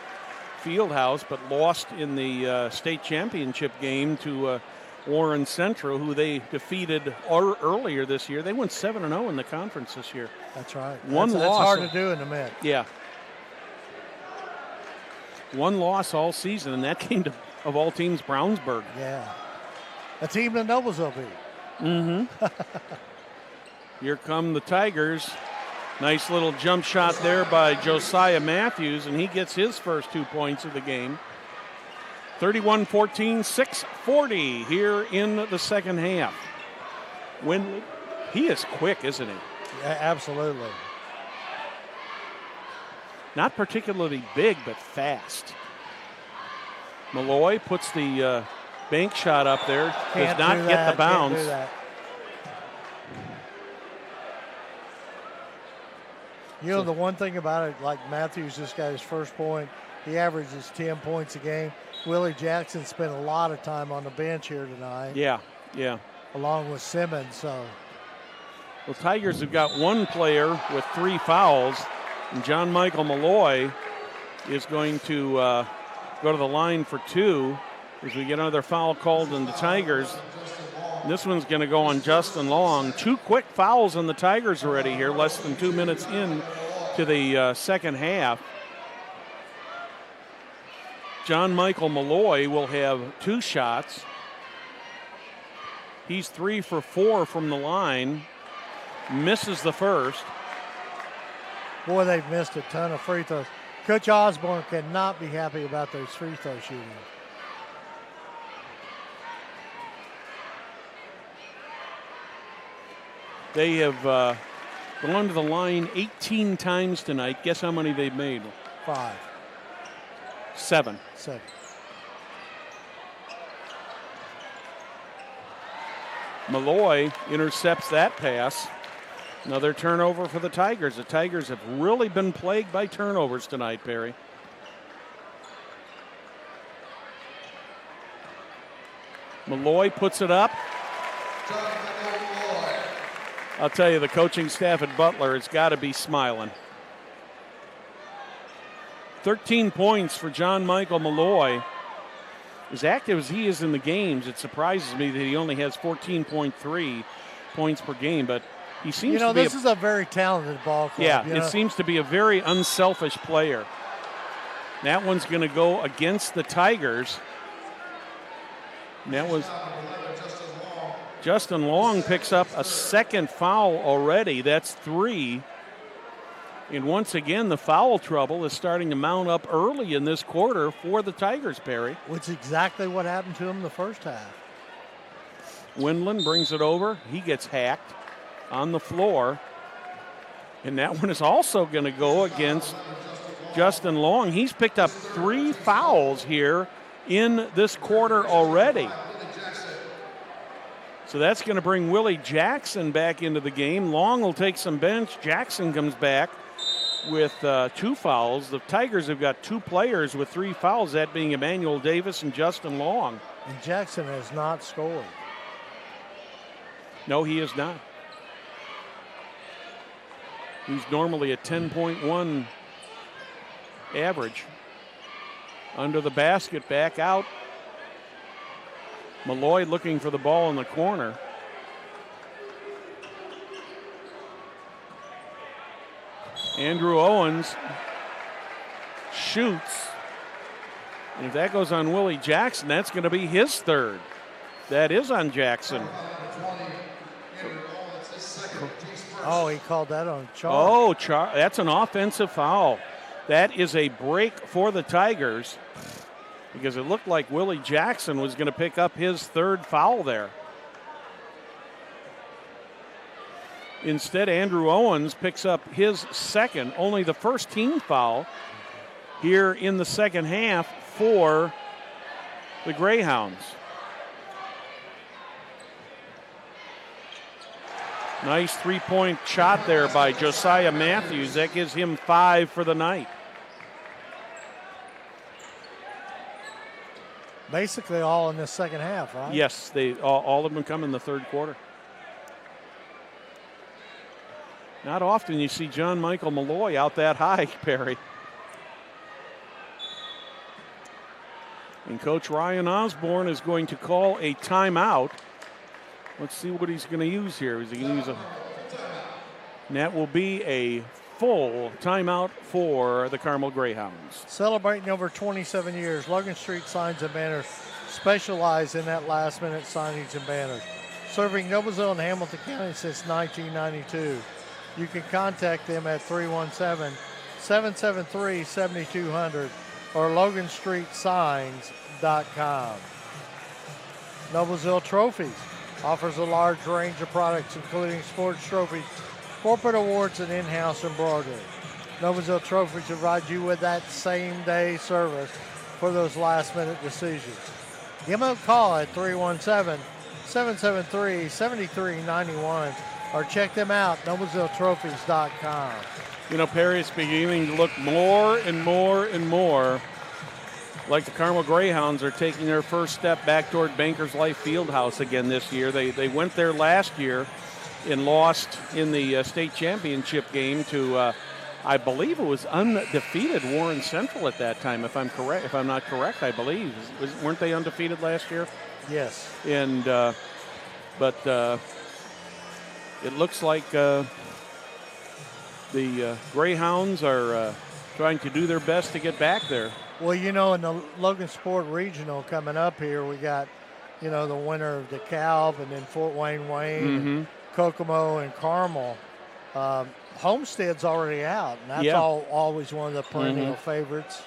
Fieldhouse, but lost in the state championship game to Warren Central, who they defeated earlier this year. They went 7-0 in the conference this year. That's right. That's hard to do in the mix. Yeah. One loss all season, and that came to, of all teams, Brownsburg. Yeah. A team that Noblesville beat. Mm-hmm. Here come the Tigers. Nice little jump shot there by Josiah Matthews, and he gets his first 2 points of the game. 31-14, 6:40 here in the second half. He is quick, isn't he? Yeah, absolutely. Not particularly big, but fast. Malloy puts the bank shot up there. Does not get the bounce. Can't do that. You know, the one thing about it, like Matthews just got his first point. He averages 10 points a game. Willie Jackson spent a lot of time on the bench here tonight. Yeah. Along with Simmons, so. Well, Tigers have got one player with 3 fouls, and John Michael Malloy is going to go to the line for 2 as we get another foul called on the Tigers. This one's going to go on Justin Long. 2 quick fouls on the Tigers already here, less than 2 minutes in to the second half. John Michael Malloy will have 2 shots. He's 3 for 4 from the line. Misses the first. Boy, they've missed a ton of free throws. Coach Osborne cannot be happy about those free throw shooting. They have gone to the line 18 times tonight. Guess how many they've made? 5. 7. Malloy intercepts that pass. Another turnover for the Tigers. The Tigers have really been plagued by turnovers tonight, Perry. Malloy puts it up. I'll tell you, the coaching staff at Butler has got to be smiling. 13 points for John Michael Malloy. As active as he is in the games, it surprises me that he only has 14.3 points per game, but he seems to be this is a very talented ball club. Yeah, it seems to be a very unselfish player. That one's going to go against the Tigers. And that was Justin Long picks up a second foul already. That's 3. And once again, the foul trouble is starting to mount up early in this quarter for the Tigers, Perry. Which is exactly what happened to him the first half. Windland brings it over. He gets hacked on the floor. And that one is also going to go against Justin Long. He's picked up 3 fouls here in this quarter already. So that's going to bring Willie Jackson back into the game. Long will take some bench. Jackson comes back with 2 fouls. The Tigers have got 2 players with 3 fouls, that being Emmanuel Davis and Justin Long. And Jackson has not scored. No, he is not. He's normally a 10.1 average. Under the basket, back out. Malloy looking for the ball in the corner. Andrew Owens shoots. And if that goes on Willie Jackson, that's going to be his third. That is on Jackson. Oh, he called that on Char. Oh, that's an offensive foul. That is a break for the Tigers because it looked like Willie Jackson was going to pick up his third foul there. Instead, Andrew Owens picks up his second, only the first team foul here in the second half for the Greyhounds. Nice three-point shot there by Josiah Matthews. That gives him 5 for the night. Basically all in the second half, right? Yes, they all of them come in the third quarter. Not often you see John Michael Malloy out that high, Perry. And Coach Ryan Osborne is going to call a timeout. Let's see what he's going to use here. Is he going to use a... And that will be a full timeout for the Carmel Greyhounds. Celebrating over 27 years, Logan Street Signs and Banners specialize in that last-minute signage and banners. Serving Noblesville and Hamilton County since 1992. You can contact them at 317-773-7200 or LoganStreetSigns.com. Noblesville Trophies offers a large range of products including sports trophies, corporate awards, and in-house embroidery. Noblesville Trophies provide you with that same-day service for those last-minute decisions. Give them a call at 317-773-7391 or check them out, NoblesvilleTrophies.com. You know, Perry, it's beginning to look more and more and more like the Carmel Greyhounds are taking their first step back toward Bankers Life Fieldhouse again this year. They went there last year and lost in the state championship game to, I believe it was undefeated Warren Central at that time, if I'm correct. If I'm not correct, I believe. Weren't they undefeated last year? Yes. And but it looks like the Greyhounds are trying to do their best to get back there. Well, you know, in the Logan Sport Regional coming up here, we got, you know, the winner of DeKalb and then Fort Wayne, and Kokomo and Carmel. Homestead's already out, and that's always one of the perennial favorites.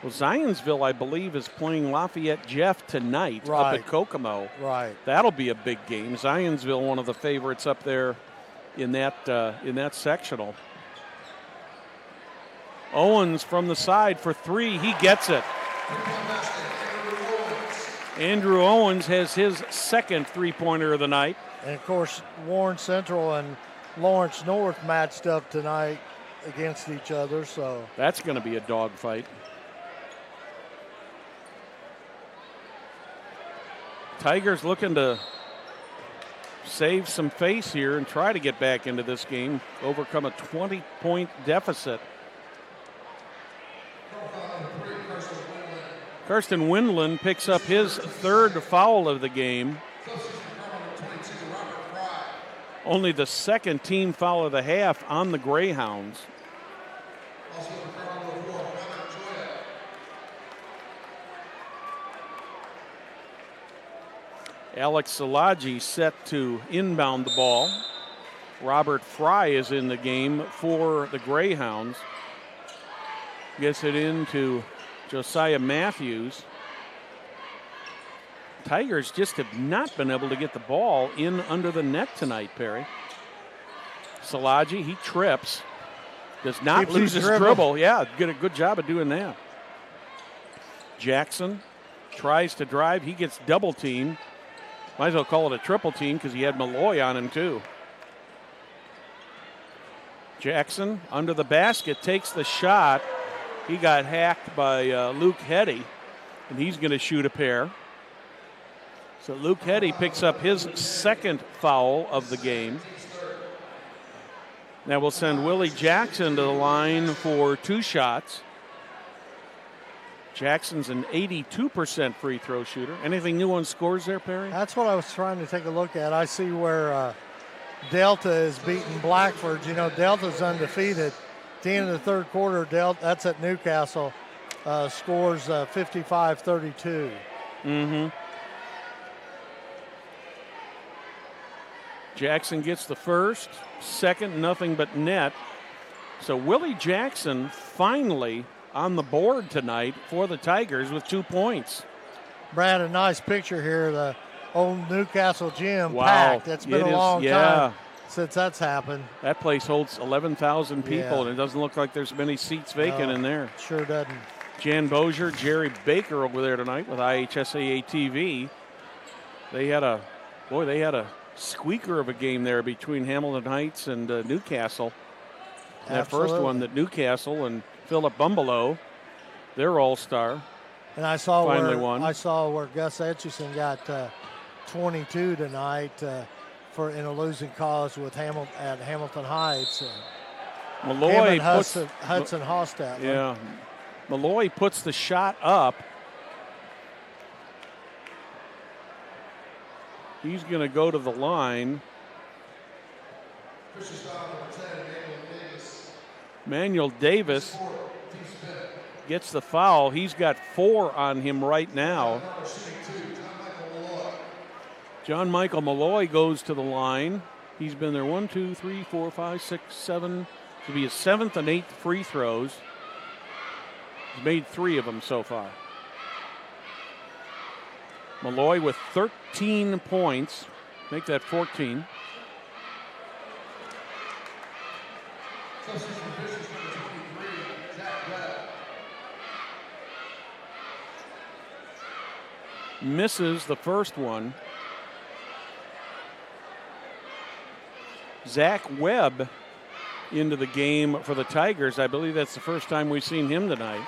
Well, Zionsville, I believe, is playing Lafayette Jeff tonight up at Kokomo. Right. That'll be a big game. Zionsville, one of the favorites up there in that sectional. Owens from the side for 3. He gets it. Andrew Owens has his second three-pointer of the night. And, of course, Warren Central and Lawrence North matched up tonight against each other. So that's going to be a dogfight. Tigers looking to save some face here and try to get back into this game, overcome a 20-point deficit. Kirsten Windland picks up his third foul of the game. Only the second team foul of the half on the Greyhounds. Alex Szilagyi set to inbound the ball. Robert Fry is in the game for the Greyhounds. Gets it into Josiah Matthews. Tigers just have not been able to get the ball in under the net tonight, Perry. Szilagyi, he trips. Does not lose his dribble. Yeah, get a good job of doing that. Jackson tries to drive. He gets double teamed. Might as well call it a triple team because he had Malloy on him too. Jackson under the basket takes the shot. He got hacked by Luke Heddy, and he's going to shoot a pair. So Luke Heddy picks up his second foul of the game. Now we'll send Willie Jackson to the line for two shots. Jackson's an 82% free throw shooter. Anything new on scores there, Perry? That's what I was trying to take a look at. I see where Delta is beating Blackford. You know, Delta's undefeated. At the end of the third quarter, Delta, that's at Newcastle, scores 55-32. Mm-hmm. Jackson gets the first, second, nothing but net. So Willie Jackson finally on the board tonight for the Tigers with 2 points. Brad, a nice picture here. The old Newcastle gym packed. It's been a long time since that's happened. That place holds 11,000 people, and it doesn't look like there's many seats vacant in there. Sure doesn't. Jan Bozier, Jerry Baker over there tonight with IHSAA TV. They had a squeaker of a game there between Hamilton Heights and Newcastle. That first one that Newcastle and Philip Bumbelow, their all-star, and I saw finally won. I saw where Gus Etchison got 22 tonight in a losing cause with at Hamilton Heights. Malloy Hudson Hostat. Yeah, Malloy puts the shot up. He's going to go to the line. Manuel Davis gets the foul. He's got 4 on him right now. John Michael Malloy goes to the line. He's been there 1, 2, 3, 4, 5, 6, 7. To be his 7th and 8th free throws. He's made 3 of them so far. Malloy with 13 points. Make that 14. Misses the first one. Zach Webb into the game for the Tigers. I believe that's the first time we've seen him tonight.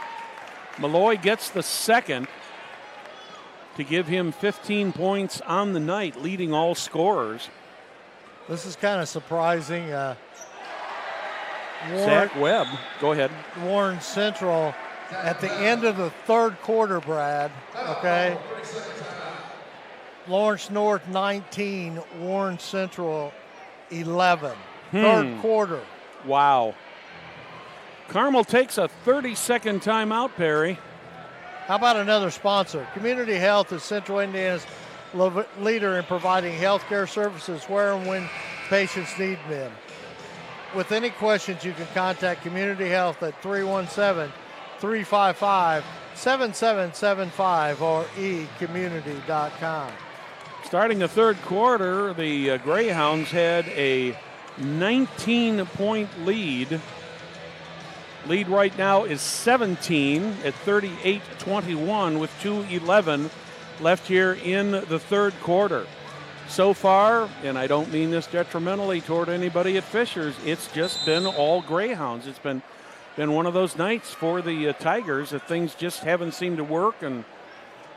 Malloy gets the second to give him 15 points on the night, leading all scorers. This is kind of surprising. Zach Webb, go ahead. Warren Central at the end of the third quarter, Brad, okay? Lawrence North 19, Warren Central 11. Third quarter. Wow. Carmel takes a 30-second timeout, Perry. How about another sponsor? Community Health is Central Indiana's leader in providing health care services where and when patients need them. With any questions, you can contact Community Health at 317-355-7775 or ecommunity.com. Starting the third quarter, the Greyhounds had a 19-point lead. Lead right now is 17 at 38-21 with 2:11 left here in the third quarter. So far, and I don't mean this detrimentally toward anybody at Fishers, it's just been all Greyhounds. It's been one of those nights for the Tigers that things just haven't seemed to work, and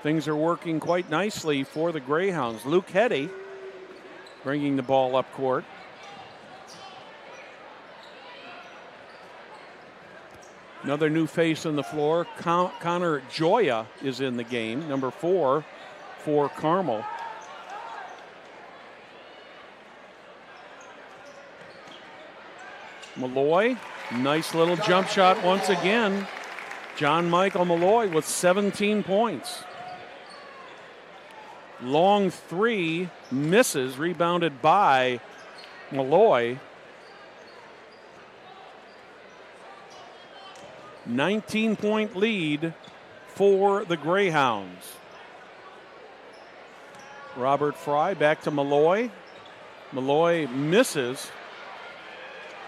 things are working quite nicely for the Greyhounds. Luke Heddy bringing the ball up court. Another new face on the floor. Connor Joya is in the game, number 4 for Carmel. Malloy, nice little jump shot once again. John Michael Malloy with 17 points. Long three misses, rebounded by Malloy. 19-point lead for the Greyhounds. Robert Fry back to Malloy. Malloy misses.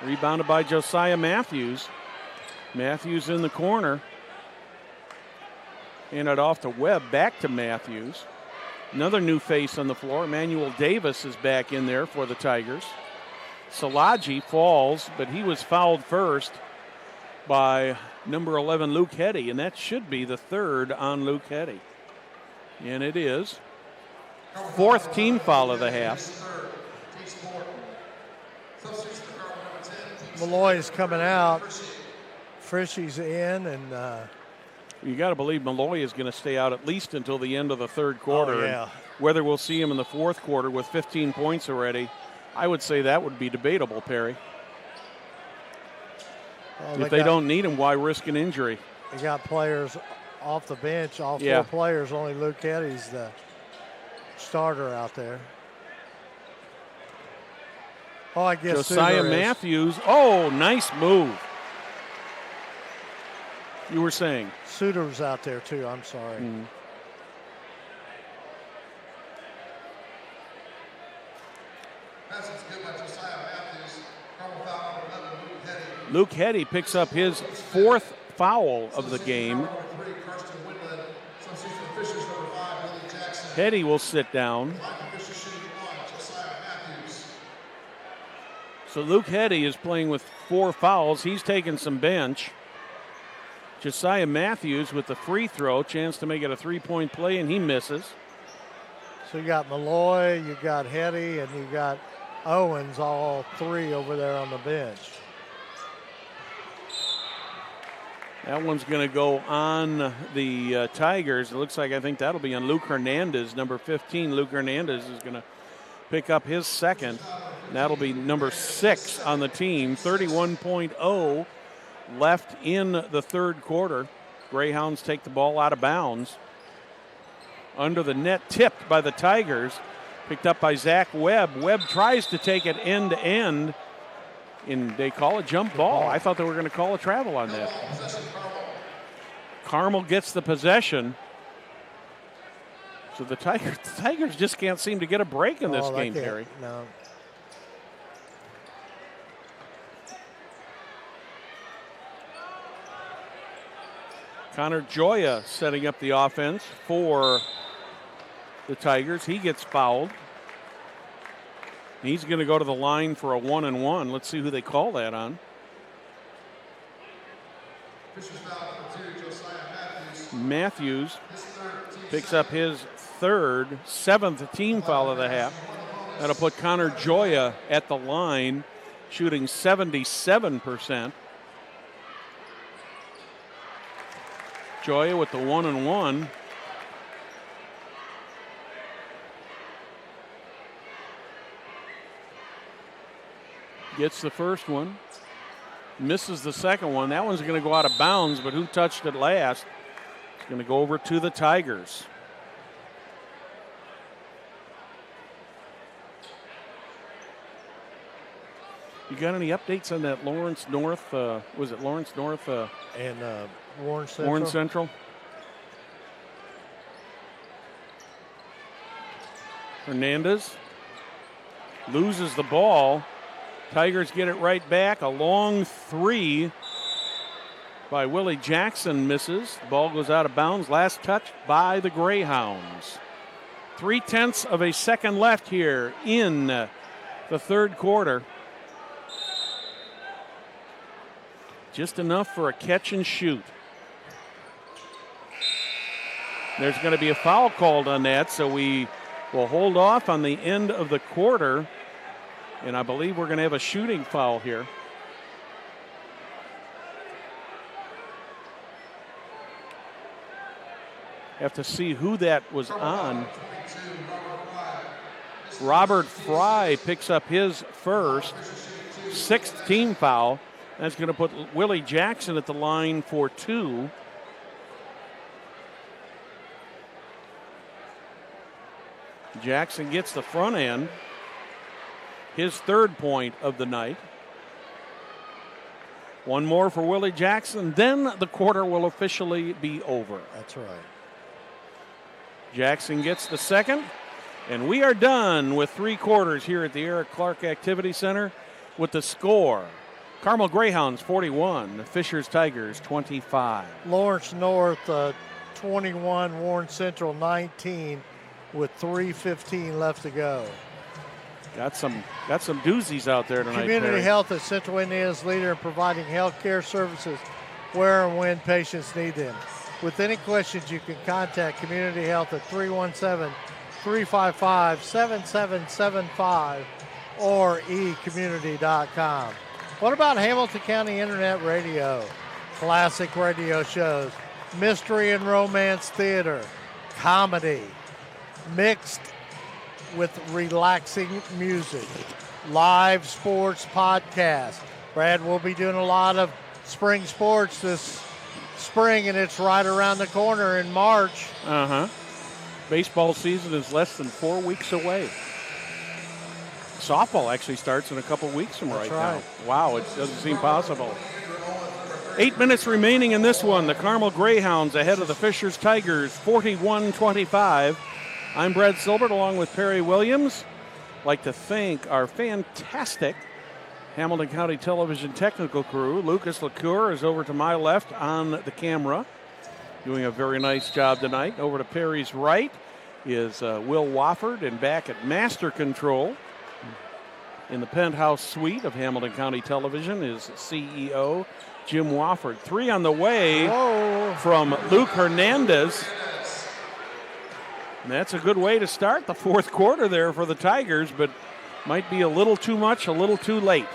Rebounded by Josiah Matthews. Matthews in the corner. And it off to Webb, back to Matthews. Another new face on the floor. Emmanuel Davis is back in there for the Tigers. Salaji falls, but he was fouled first by number 11, Luke Heddy, and that should be the third on Luke Heddy. And it is. Fourth team foul of the half. Malloy's coming out. Frishy's in, and you got to believe Malloy is going to stay out at least until the end of the third quarter. Oh, yeah. And whether we'll see him in the fourth quarter with 15 points already, I would say that would be debatable, Perry. Well, if they don't need him, why risk an injury? They got players off the bench, all 4 players. Only Luke Heddy's the starter out there. Oh, I guess Josiah Matthews. Oh, nice move. You were saying? Suter's out there, too. I'm sorry. Passing's good by Josiah Matthews. Carmel foul number 11, Luke Heddy. Luke Heddy picks up his 4th foul of the game. Heddy will sit down. So Luke Heddy is playing with 4 fouls. He's taken some bench. Josiah Matthews with the free throw, chance to make it a 3-point play, and he misses. So you got Malloy, you got Heddy, and you got Owens, all 3 over there on the bench. That one's going to go on the Tigers. It looks like I think that'll be on Luke Hernandez, number 15. Luke Hernandez is going to pick up his second. That'll be number 6 on the team. 31.0 left in the third quarter. Greyhounds take the ball out of bounds. Under the net, tipped by the Tigers. Picked up by Zach Webb. Webb tries to take it end to end. And they call a jump ball. I thought they were going to call a travel on that. Carmel gets the possession. So the Tigers just can't seem to get a break in this game, Terry. No. Connor Joya setting up the offense for the Tigers. He gets fouled. He's going to go to the line for a 1-and-1. Let's see who they call that on. Matthews picks up his 7th team foul of the half. That'll put Connor Joya at the line, shooting 77%. Joya with the 1-and-1. Gets the first one. Misses the second one. That one's going to go out of bounds, but who touched it last? It's going to go over to the Tigers. You got any updates on that Lawrence North? Was it Lawrence North? And Warren Central. Warren Central. Hernandez loses the ball. Tigers get it right back. A long three by Willie Jackson misses. The ball goes out of bounds. Last touch by the Greyhounds. 0.3 of a second left here in the third quarter. Just enough for a catch and shoot. There's going to be a foul called on that, so we will hold off on the end of the quarter. And I believe we're going to have a shooting foul here. Have to see who that was on. Robert Fry picks up his first, 6th team foul. That's going to put Willie Jackson at the line for 2. Jackson gets the front end. His 3rd point of the night. One more for Willie Jackson, then the quarter will officially be over. That's right. Jackson gets the second, and we are done with 3 quarters here at the Eric Clark Activity Center with the score. Carmel Greyhounds 41, Fishers Tigers 25. Lawrence North 21, Warren Central 19 with 3:15 left to go. Got some doozies out there tonight. Community Perry. Health is Central Indiana's leader in providing health care services where and when patients need them. With any questions, you can contact Community Health at 317-355-7775 or ecommunity.com. What about Hamilton County Internet Radio? Classic radio shows, mystery and romance theater, comedy, mixed with relaxing music, live sports podcast. Brad will be doing a lot of spring sports this spring, and it's right around the corner in March. Baseball season is less than 4 weeks away. Softball actually starts in a couple weeks from right now. Wow, it doesn't seem possible. 8 minutes remaining in this one. The Carmel Greyhounds ahead of the Fishers Tigers, 41-25. I'm Brad Silbert along with Perry Williams. I'd like to thank our fantastic Hamilton County Television technical crew. Lucas LaCour is over to my left on the camera, doing a very nice job tonight. Over to Perry's right is Will Wofford, and back at Master Control in the penthouse suite of Hamilton County Television is CEO Jim Wofford. 3 on the way from Luke Hernandez. And that's a good way to start the fourth quarter there for the Tigers, but might be a little too much, a little too late.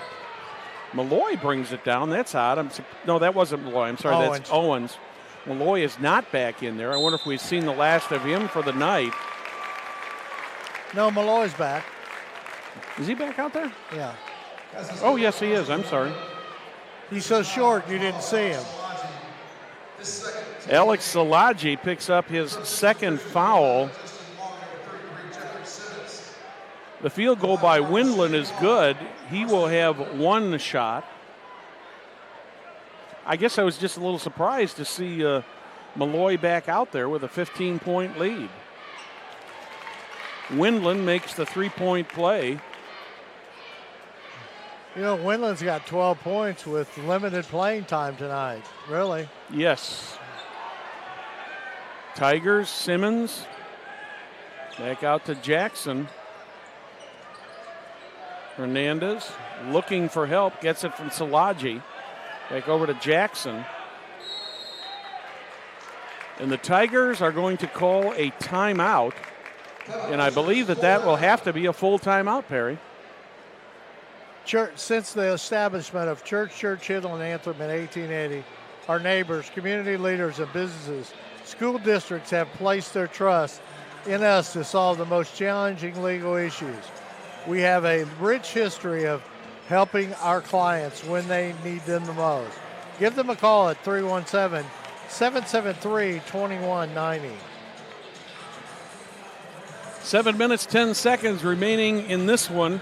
Malloy brings it down. That's odd. No, that wasn't Malloy. I'm sorry, that's Owens. Malloy is not back in there. I wonder if we've seen the last of him for the night. No, Malloy's back. Is he back out there? Yeah. Oh, yes, he is. I'm sorry. He's so short you didn't see him. Alex Szilagyi picks up his second foul. The field goal by Windland is good. He will have 1 shot. I guess I was just a little surprised to see Malloy back out there with a 15-point lead. Windland makes the 3-point play. You know, Windland's got 12 points with limited playing time tonight, really. Yes. Tigers, Simmons. Back out to Jackson. Hernandez looking for help, gets it from Szilagyi. Back over to Jackson. And the Tigers are going to call a timeout. And I believe that will have to be a full timeout, Perry. Since the establishment of Churchill, and Anthem in 1880, our neighbors, community leaders, and businesses, school districts have placed their trust in us to solve the most challenging legal issues. We have a rich history of helping our clients when they need them the most. Give them a call at 317-773-2190. 7 minutes, 10 seconds remaining in this one.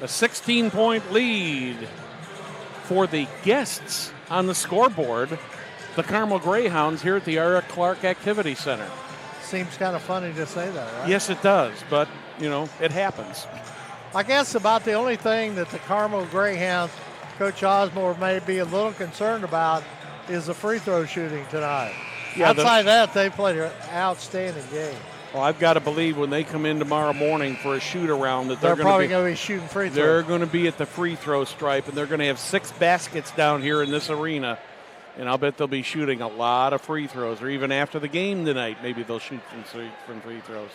A 16-point lead for the guests on the scoreboard, the Carmel Greyhounds here at the Eric Clark Activity Center. Seems kind of funny to say that, right? Yes, it does, but, it happens. I guess about the only thing that the Carmel Greyhounds, Coach Osmore, may be a little concerned about is the free throw shooting tonight. Yeah, Outside that, they played an outstanding game. Well, I've got to believe when they come in tomorrow morning for a shoot around that They're probably going to be shooting free throws. They're going to be at the free throw stripe, and they're going to have 6 baskets down here in this arena. And I'll bet they'll be shooting a lot of free throws, or even after the game tonight, maybe they'll shoot from free throws.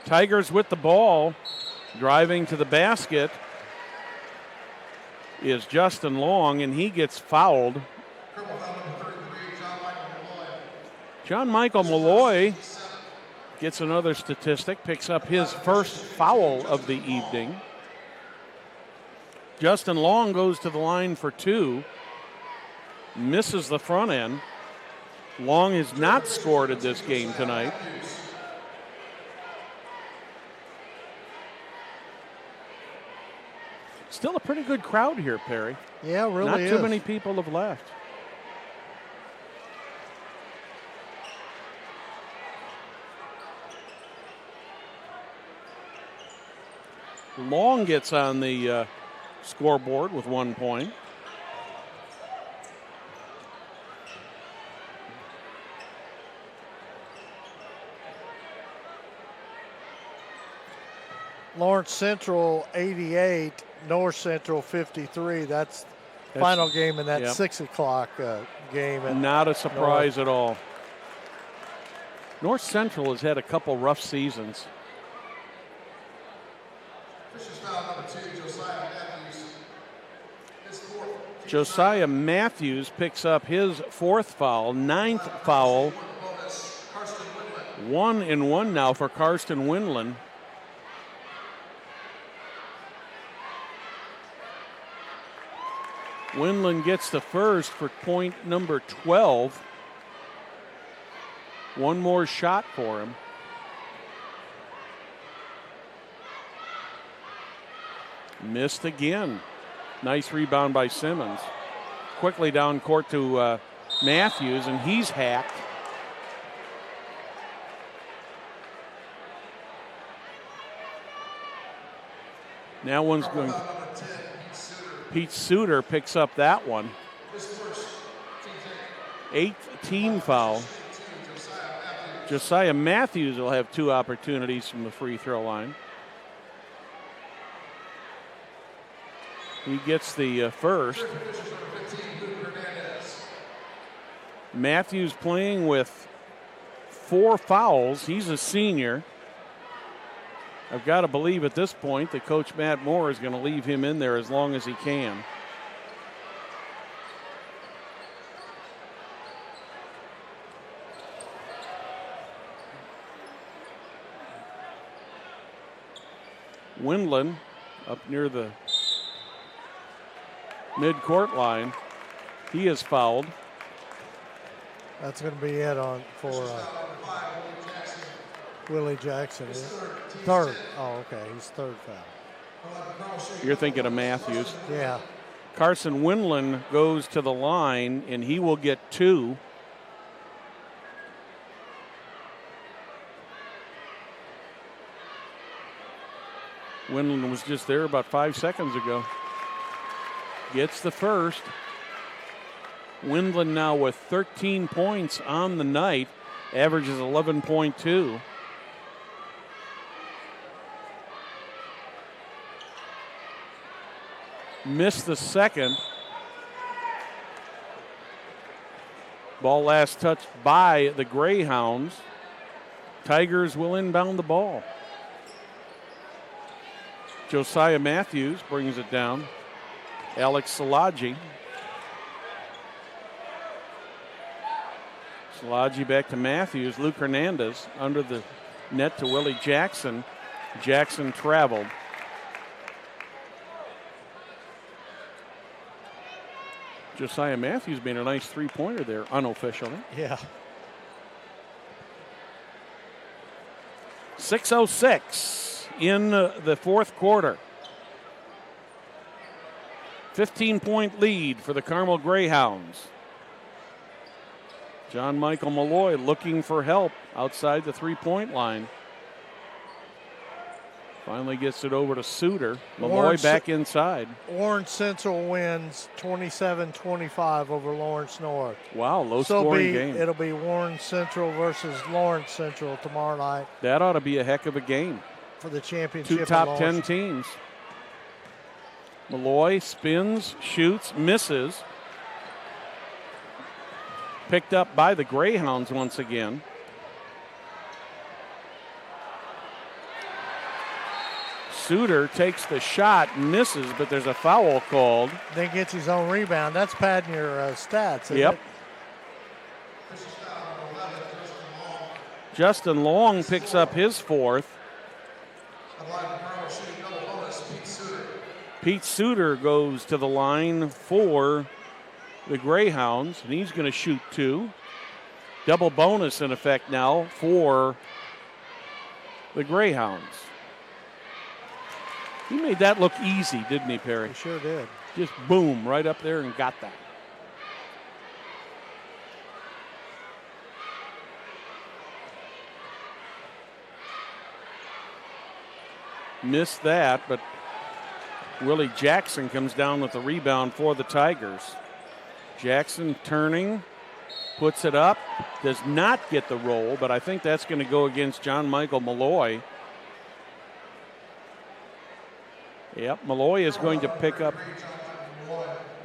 Tigers with the ball, driving to the basket is Justin Long, and he gets fouled. John Michael Malloy gets another statistic, picks up his first foul of the evening. Justin Long goes to the line for 2, misses the front end. Long has not scored at this game tonight. Still a pretty good crowd here, Perry. Yeah, really Not is. too many people have left. Long gets on the scoreboard with 1 point. Lawrence Central 88, North Central 53. That's final game in that 6 o'clock game. Not a surprise at all. North Central has had a couple rough seasons. Josiah Matthews picks up his 4th foul, 9th foul. 1-and-1 now for Karsten Windland. Windland gets the first for point number 12. One more shot for him. Missed again. Nice rebound by Simmons. Quickly down court to Matthews, and he's hacked. Now one's going. Pete Suter picks up that one. 8th team foul. Josiah Matthews will have 2 opportunities from the free throw line. He gets the first. Matthews playing with 4 fouls. He's a senior. I've got to believe at this point that Coach Matt Moore is going to leave him in there as long as he can. Windland up near the mid-court line. He is fouled. That's going to be it for Willie Jackson. Third. Oh, okay. He's 3rd foul. You're thinking of Matthews. Yeah. Carson Windland goes to the line, and he will get 2. Windland was just there about 5 seconds ago. Gets the first. Windland now with 13 points on the night, averages 11.2. Missed the second. Ball last touched by the Greyhounds. Tigers will inbound the ball. Josiah Matthews brings it down. Alex Szilagyi. Szilagyi back to Matthews. Luke Hernandez under the net to Willie Jackson. Jackson traveled. Josiah Matthews being a nice 3-pointer there, unofficially. Yeah. 6:06 in the 4th quarter. 15-point lead for the Carmel Greyhounds. John Michael Malloy looking for help outside the 3-point line. Finally gets it over to Suter. Malloy Lawrence- back inside. Lawrence Central wins 27-25 over Lawrence North. Wow, low-scoring game. It'll be Warren Central versus Lawrence Central tomorrow night That ought to be a heck of a game. for the championship. Two of top Lawrence. 10 teams. Malloy spins, shoots, misses. Picked up by the Greyhounds once again. Suter takes the shot, misses, but there's a foul called. Then gets his own rebound. That's padding your stats, isn't Yep. it? Justin Long picks up his fourth. Pete Suter goes to the line for the Greyhounds, and he's going to shoot 2. Double bonus in effect now for the Greyhounds. He made that look easy, didn't he, Perry? He sure did. Just boom, right up there and got that. Missed that, but Willie Jackson comes down with the rebound for the Tigers. Jackson turning, puts it up, does not get the roll, but I think that's going to go against John Michael Malloy. Yep, Malloy is going to pick up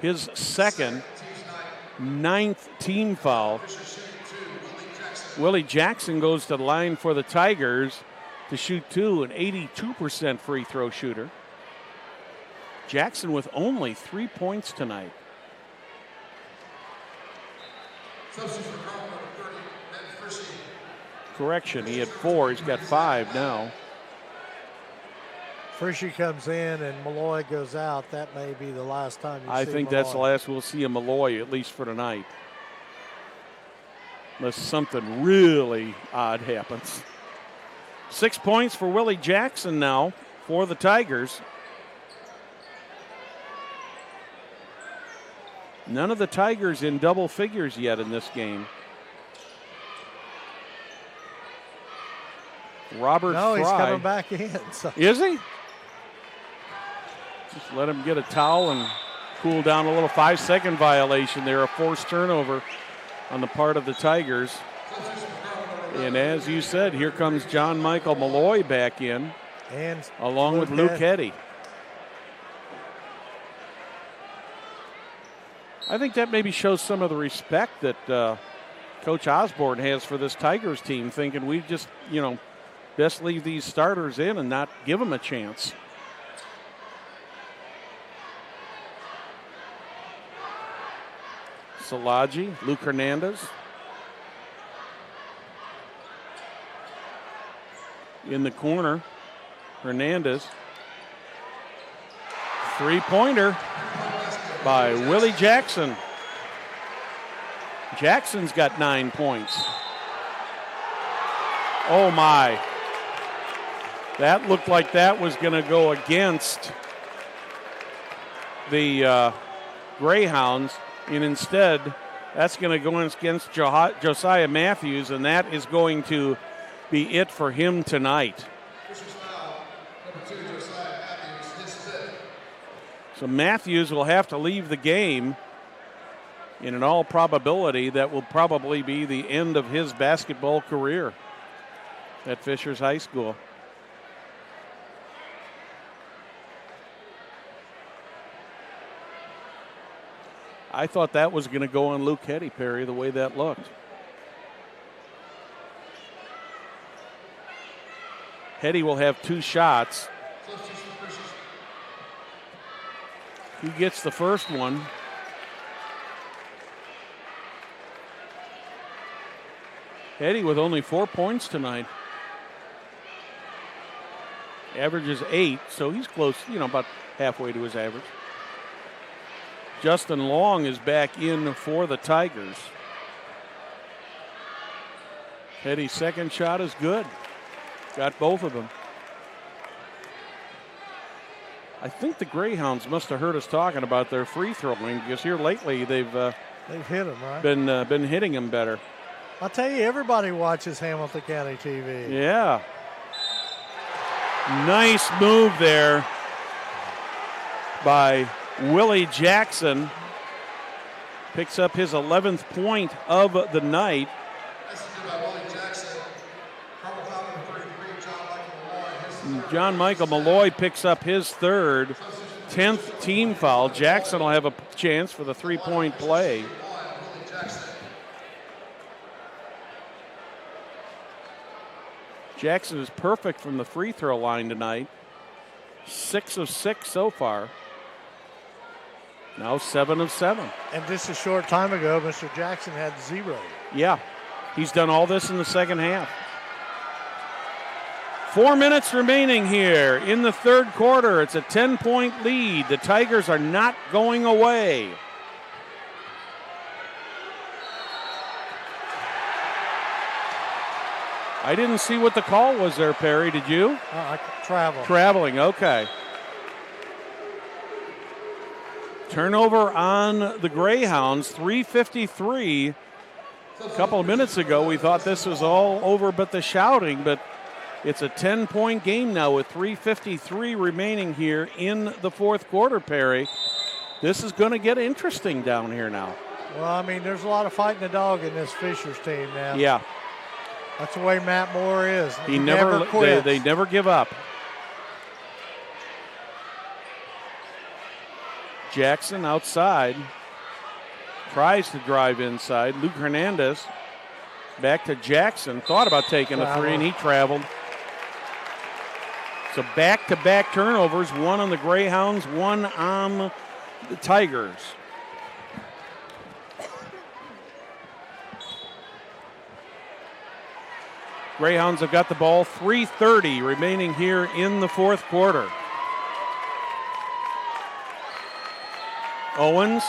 his second, 9th team foul. Willie Jackson goes to the line for the Tigers to shoot 2, an 82% free throw shooter. Jackson with only 3 points tonight. Correction, he had 4, he's got 5 now. Frishy comes in and Malloy goes out. That may be the last time you I see think Malloy. that's the last we'll see of Malloy, at least for tonight. Unless something really odd happens. 6 points for Willie Jackson now for the Tigers. None of the Tigers in double figures yet in this game. Robert No, Fry. he's coming back in. So. Is he? Just let him get a towel and cool down a little. 5-second violation there, a forced turnover on the part of the Tigers. And as you said, here comes John Michael Malloy back in, And along with Luke Heddy. I think that maybe shows some of the respect that Coach Osborne has for this Tigers team, thinking we just, best leave these starters in and not give them a chance. Salaji, Luke Hernandez. In the corner, Hernandez. 3-pointer by Willie Jackson. Jackson's got 9 points. Oh my. That looked like that was going to go against the Greyhounds, and instead that's going to go against Josiah Matthews, and that is going to be it for him tonight. So Matthews will have to leave the game. In all probability, that will probably be the end of his basketball career at Fishers High School. I thought that was going to go on Luke Heddy, Perry, the way that looked. Heddy will have 2 shots. He gets the first one. Heddy with only 4 points tonight. Averages 8, so he's close, about halfway to his average. Justin Long is back in for the Tigers. Heddy's second shot is good. Got both of them. I think the Greyhounds must have heard us talking about their free throwing, because here lately they've hit them, right? Been hitting them better. I'll tell you, everybody watches Hamilton County TV. Yeah. Nice move there by Willie Jackson. Picks up his 11th point of the night. John Michael Malloy picks up his third, 10th team foul. Jackson will have a chance for the three-point play. Jackson is perfect from the free throw line tonight. 6 of 6 so far. Now 7 of 7. And just a short time ago, Mr. Jackson had 0. Yeah, he's done all this in the second half. 4 minutes remaining here in the third quarter. It's a 10-point lead. The Tigers are not going away. I didn't see what the call was there, Perry. Did you? Traveling, okay. Turnover on the Greyhounds, 3:53. A couple of minutes ago, we thought this was all over but the shouting, but it's a 10-point game now with 3:53 remaining here in the fourth quarter, Perry. This is going to get interesting down here now. Well, I mean, there's a lot of fighting the dog in this Fishers team now. Yeah. That's the way Matt Moore is. He never quits. They never give up. Jackson outside. Tries to drive inside. Luke Hernandez back to Jackson. Thought about taking a three, and he traveled. So back-to-back turnovers. One on the Greyhounds, one on the Tigers. Greyhounds have got the ball. 3:30 remaining here in the fourth quarter. Owens.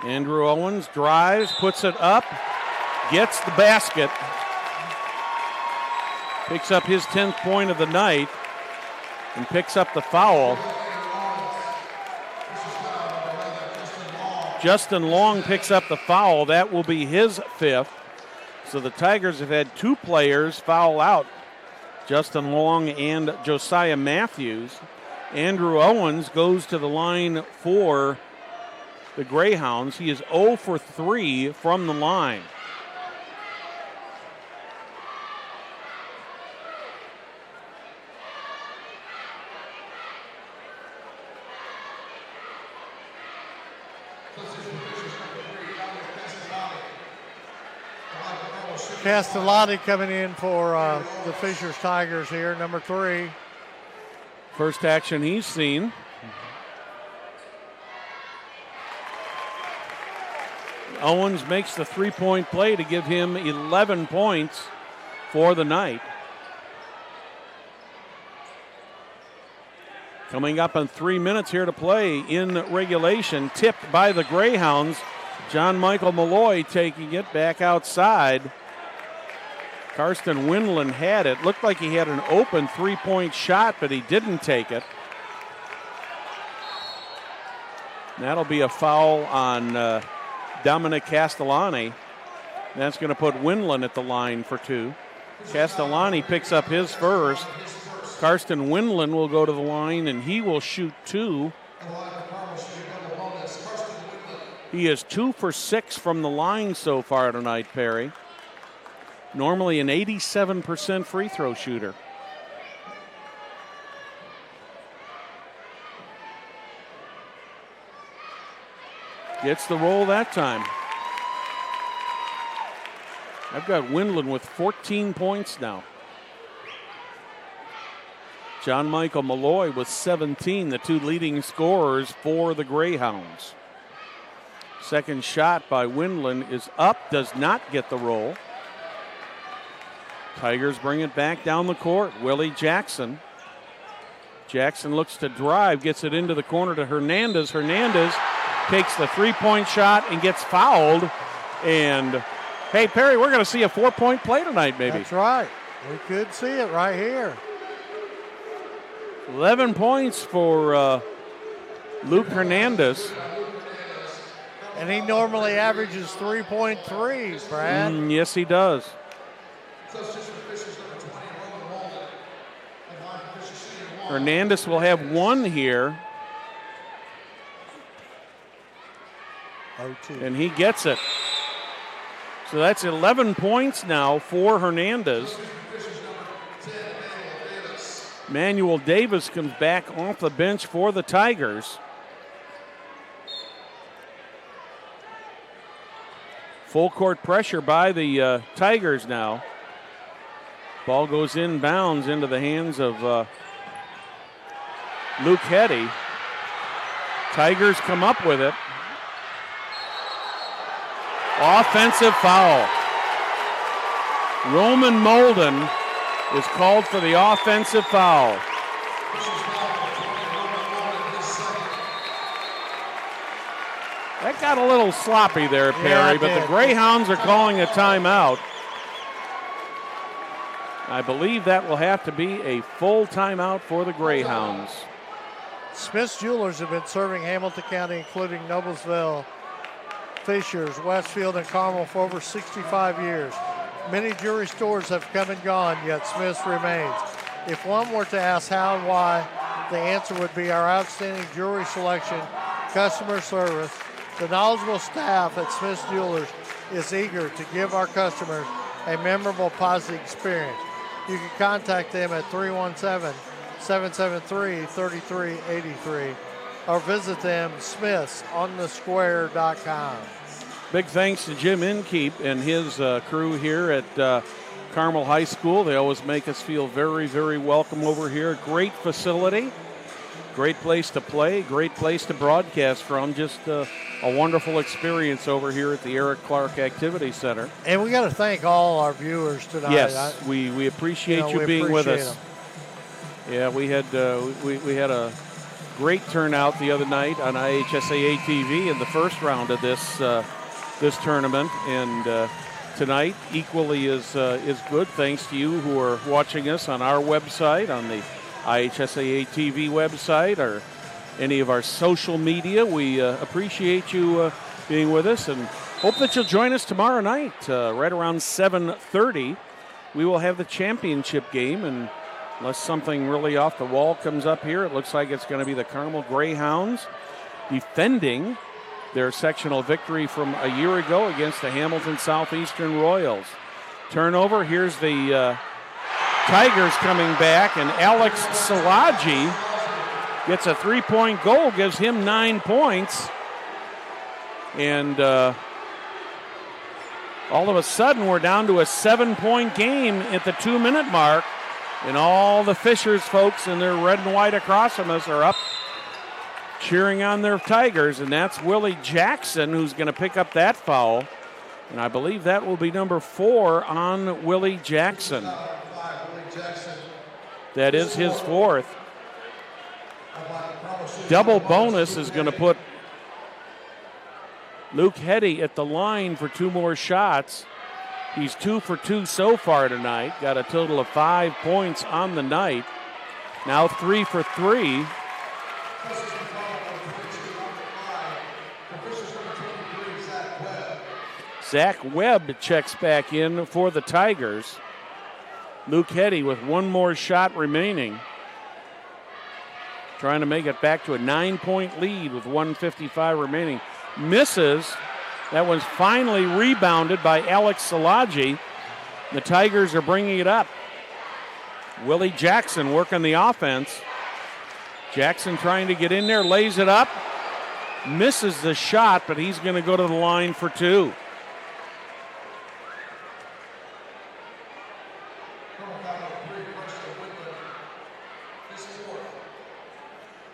Andrew Owens drives, puts it up, gets the basket. Picks up his 10th point of the night and picks up the foul. Justin Long picks up the foul. That will be his 5th. So the Tigers have had 2 players foul out, Justin Long and Josiah Matthews. Andrew Owens goes to the line for the Greyhounds. He is 0 for 3 from the line. Castellani coming in for the Fishers Tigers here, number 3. First action he's seen. Owens makes the three-point play to give him 11 points for the night. Coming up on 3 minutes here to play in regulation. Tipped by the Greyhounds. John Michael Malloy taking it back outside. Karsten Windland had it. Looked like he had an open three-point shot, but he didn't take it. That'll be a foul on Dominic Castellani. That's going to put Windland at the line for 2. Castellani picks up his first. Karsten Windland will go to the line, and he will shoot 2. He is 2 for 6 from the line so far tonight, Perry. Normally an 87% free throw shooter. Gets the roll that time. I've got Windland with 14 points now. John Michael Malloy with 17, the 2 leading scorers for the Greyhounds. Second shot by Windland is up, does not get the roll. Tigers bring it back down the court. Willie Jackson. Jackson looks to drive, gets it into the corner to Hernandez. Hernandez takes the three-point shot and gets fouled. And, hey, Perry, we're going to see a 4-point play tonight, maybe. That's right. We could see it right here. 11 points for Luke Hernandez. And he normally averages 3.3, Brad. Yes, he does. Hernandez will have one here. 0-2. And he gets it. So that's 11 points now for Hernandez. Manuel Davis comes back off the bench for the Tigers. Full court pressure by the Tigers now. Ball goes inbounds into the hands of Luke Hetty. Tigers come up with it. Offensive foul. Roman Molden is called for the offensive foul. That got a little sloppy there, Perry, but the Greyhounds are calling a timeout. I believe that will have to be a full timeout for the Greyhounds. Smith's Jewelers have been serving Hamilton County, including Noblesville, Fishers, Westfield, and Carmel for over 65 years. Many jewelry stores have come and gone, yet Smith's remains. If one were to ask how and why, the answer would be our outstanding jewelry selection, customer service. The knowledgeable staff at Smith's Jewelers is eager to give our customers a memorable, positive experience. You can contact them at 317-773-3383 or visit them smithsonthesquare.com. Big thanks to Jim Inkeep and his crew here at Carmel High School. They always make us feel very, very welcome over here. Great facility, great place to play, great place to broadcast from. Just a wonderful experience over here at the Eric Clark Activity Center. And we got to thank all our viewers tonight. Yes, we appreciate you being with us. them. Yeah, we had a great turnout the other night on IHSAA TV in the first round of this tournament, and tonight equally is good. Thanks to you who are watching us on our website, on the IHSAA TV website, or any of our social media. We appreciate you being with us, and hope that you'll join us tomorrow night right around 7:30. We will have the championship game, and unless something really off the wall comes up here, it looks like it's going to be the Carmel Greyhounds defending their sectional victory from a year ago against the Hamilton Southeastern Royals. Turnover, here's the Tigers coming back, and Alex Salaji gets a three-point goal, gives him 9 points. And all of a sudden, we're down to a 7-point game at the 2-minute mark. And all the Fishers folks in their red and white across from us are up cheering on their Tigers. And that's Willie Jackson who's going to pick up that foul. And I believe that will be number 4 on Willie Jackson. That is his 4th. Double bonus is going to put Luke Hetty at the line for 2 more shots. He's 2 for 2 so far tonight. Got a total of 5 points on the night. Now 3 for 3. Zach Webb checks back in for the Tigers. Luke Hetty with 1 more shot remaining. Trying to make it back to a 9-point lead with 1:55 remaining. Misses. That one's finally rebounded by Alex Salaji. The Tigers are bringing it up. Willie Jackson working the offense. Jackson trying to get in there, lays it up. Misses the shot, but he's going to go to the line for 2.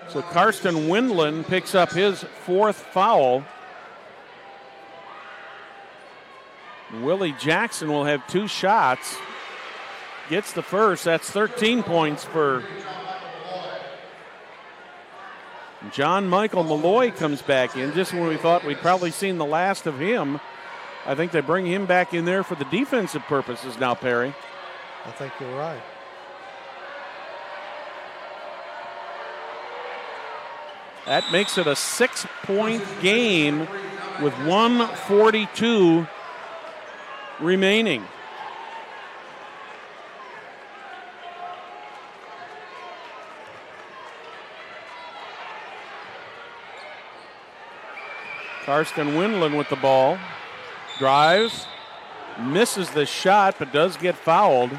So Karsten Windland picks up his 4th foul. Willie Jackson will have 2 shots. Gets the first. That's 13 points for John Michael Malloy. Comes back in just when we thought we'd probably seen the last of him. I think they bring him back in there for the defensive purposes now, Perry. I think you're right. That makes it a 6-point game with 1:42 remaining. Karsten Windland with the ball. Drives. Misses the shot, but does get fouled.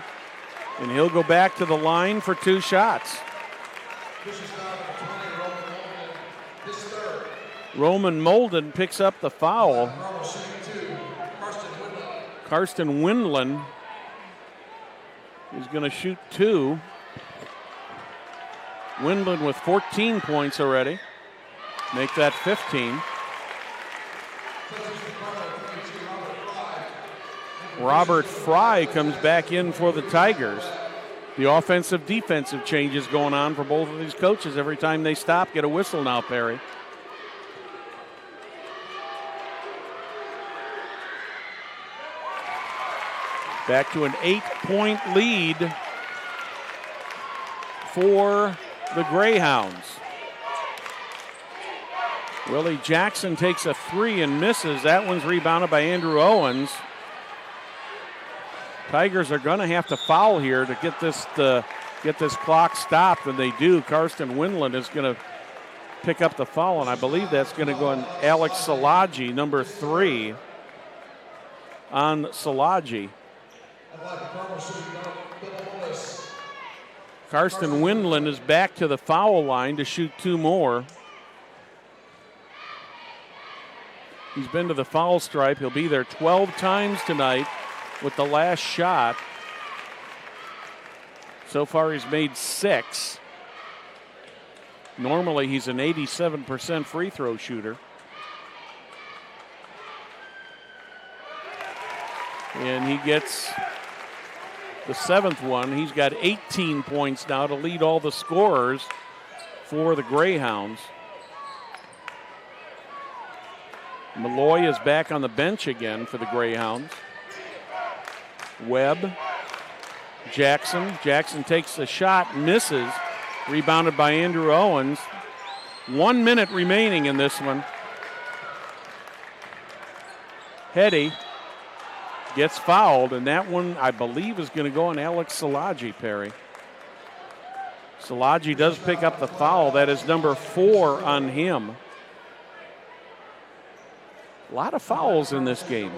And he'll go back to the line for 2 shots. Roman Molden picks up the foul. Karsten Windland is going to shoot 2. Windland with 14 points already. Make that 15. Robert Fry comes back in for the Tigers. The offensive-defensive changes going on for both of these coaches. Every time they stop, get a whistle now, Perry. Back to an 8-point lead for the Greyhounds. Willie Jackson takes a 3 and misses. That one's rebounded by Andrew Owens. Tigers are going to have to foul here to get this clock stopped, and they do. Karsten Windland is going to pick up the foul, and I believe that's going to go on Alex Szilagyi, number 3, on Szilagyi. Karsten Windland is back to the foul line to shoot 2 more. He's been to the foul stripe. He'll be there 12 times tonight with the last shot. So far he's made 6. Normally he's an 87% free throw shooter. And he gets the 7th one. He's got 18 points now to lead all the scorers for the Greyhounds. Malloy is back on the bench again for the Greyhounds. Webb. Jackson. Jackson takes the shot, misses. Rebounded by Andrew Owens. 1 minute remaining in this one. Hetty gets fouled, and that one, I believe, is going to go on Alex Szilagyi, Perry. Szilagyi does pick up the foul. That is number 4 on him. A lot of fouls in this game.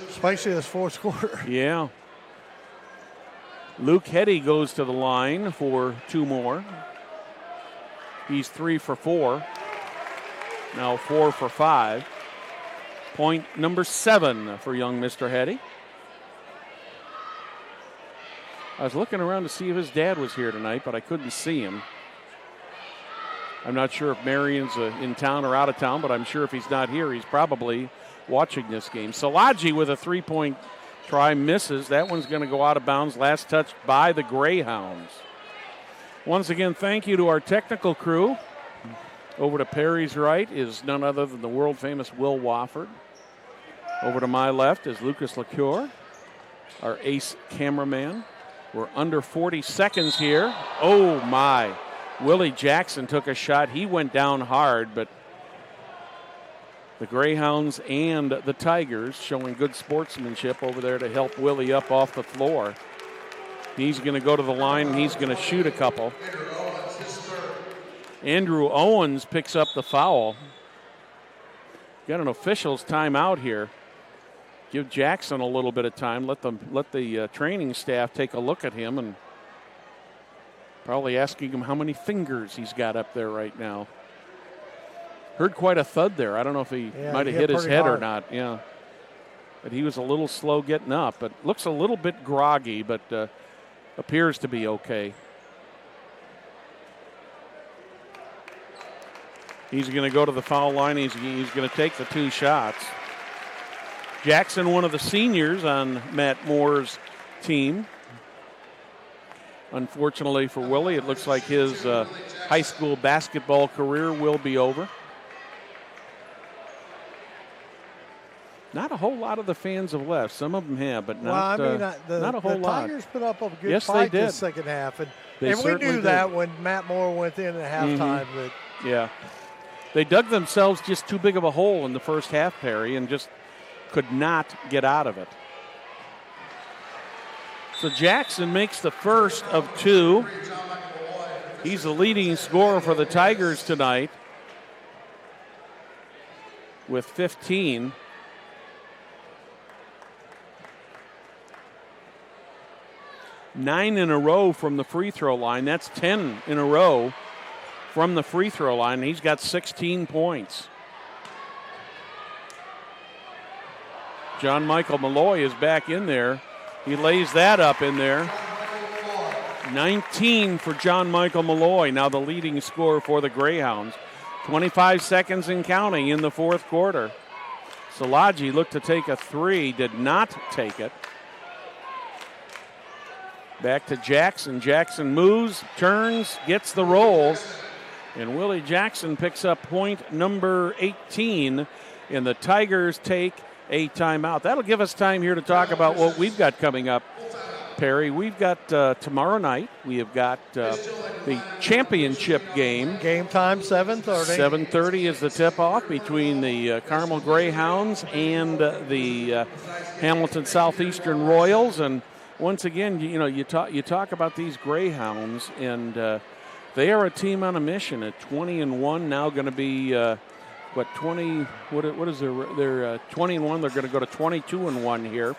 Especially this fourth quarter. Yeah. Luke Hetty goes to the line for 2 more. He's 3 for 4. Now 4 for 5. Point number 7 for young Mr. Hetty. I was looking around to see if his dad was here tonight, but I couldn't see him. I'm not sure if Marion's in town or out of town, but I'm sure if he's not here, he's probably watching this game. Szilagyi with a 3-point try misses. That one's going to go out of bounds. Last touch by the Greyhounds. Once again, thank you to our technical crew. Over to Perry's right is none other than the world-famous Will Wofford. Over to my left is Lucas LaCure, our ace cameraman. We're under 40 seconds here. Oh, my. Willie Jackson took a shot. He went down hard, but the Greyhounds and the Tigers showing good sportsmanship over there to help Willie up off the floor. He's going to go to the line, and he's going to shoot a couple. Andrew Owens picks up the foul. Got an official's timeout here. Give Jackson a little bit of time. Let the training staff take a look at him and probably asking him how many fingers he's got up there right now. Heard quite a thud there. I don't know if he might have hit his head or not. Yeah. But he was a little slow getting up. But looks a little bit groggy, but appears to be okay. He's going to go to the foul line. He's going to take the 2 shots. Jackson, one of the seniors on Matt Moore's team. Unfortunately for Willie, it looks like his high school basketball career will be over. Not a whole lot of the fans have left. Some of them have, but not a whole lot. The Tigers put up a good fight this second half. And we knew that when Matt Moore went in at halftime. Mm-hmm. Yeah. They dug themselves just too big of a hole in the first half, Perry, and just could not get out of it. So Jackson makes the first of 2. He's the leading scorer for the Tigers tonight. with 15. Nine in a row from the free throw line. That's 10 in a row from the free throw line. He's got 16 points. John Michael Malloy is back in there. He lays that up in there. 19 for John Michael Malloy, now the leading scorer for the Greyhounds. 25 seconds and counting in the fourth quarter. Szilagyi looked to take a three, did not take it. Back to Jackson. Jackson moves, turns, gets the roll. And Willie Jackson picks up point number 18. And the Tigers take a timeout. That'll give us time here to talk about what we've got coming up, Perry. We've got tomorrow night, we have got the championship game. Game time, 7:30. 7:30 is the tip-off between the Carmel Greyhounds and the Hamilton Southeastern Royals. And once again, you talk about these Greyhounds, and they are a team on a mission at 20-1. Now going to be 20? What is their 20-1? They're going to go to 22-1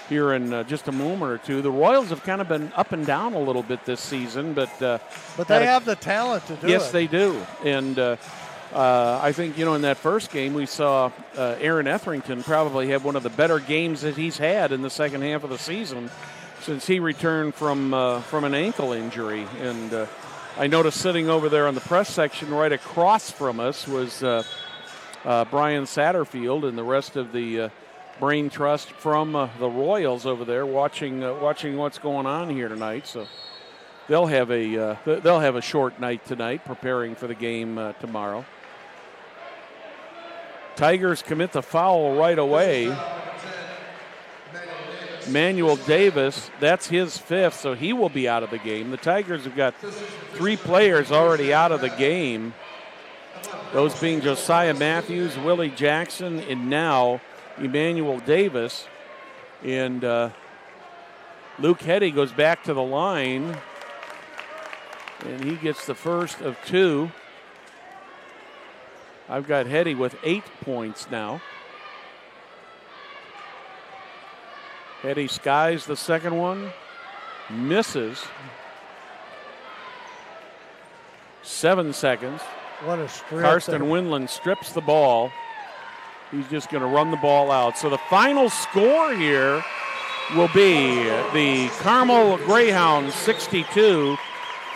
here in just a moment or two. The Royals have kind of been up and down a little bit this season, but they have the talent to do it. Yes, they do, and I think in that first game we saw Aaron Etherington probably have one of the better games that he's had in the second half of the season since he returned from an ankle injury. And I noticed sitting over there on the press section right across from us was Brian Satterfield and the rest of the Brain Trust from the Royals over there watching what's going on here tonight. So they'll have a short night tonight preparing for the game tomorrow. Tigers commit the foul right away. Manuel Davis, that's his fifth, so he will be out of the game. The Tigers have got 3 players already out of the game. Those being Josiah Matthews, Willie Jackson, and now Emmanuel Davis. And Luke Heddy goes back to the line, and he gets the first of 2. I've got Heddy with 8 points now. Heddy skies the second one, misses. 7 seconds. What a strip. Karsten Windland strips the ball. He's just going to run the ball out. So the final score here will be the Carmel Greyhounds 62,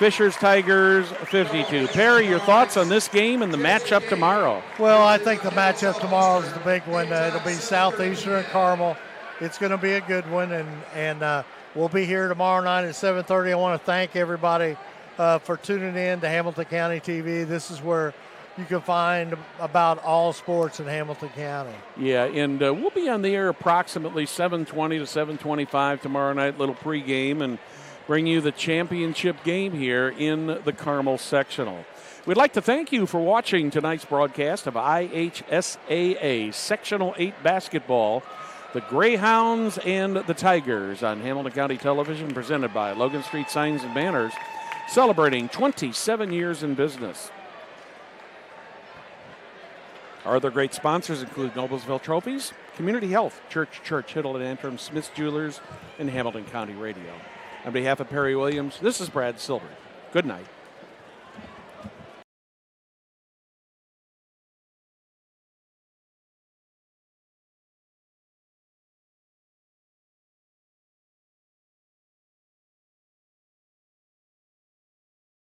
Fishers Tigers 52. Perry, your thoughts on this game and the matchup tomorrow? Well, I think the matchup tomorrow is the big one. It'll be Southeastern and Carmel. It's going to be a good one, and we'll be here tomorrow night at 7:30. I want to thank everybody for tuning in to Hamilton County TV. This is where you can find about all sports in Hamilton County. Yeah, and we'll be on the air approximately 7:20 to 7:25 tomorrow night, little pregame, and bring you the championship game here in the Carmel Sectional. We'd like to thank you for watching tonight's broadcast of IHSAA Sectional 8 basketball. The Greyhounds and the Tigers on Hamilton County Television, presented by Logan Street Signs and Banners, celebrating 27 years in business. Our other great sponsors include Noblesville Trophies, Community Health, Church, Hiddle and Antrim, Smith's Jewelers, and Hamilton County Radio. On behalf of Perry Williams, this is Brad Silver. Good night.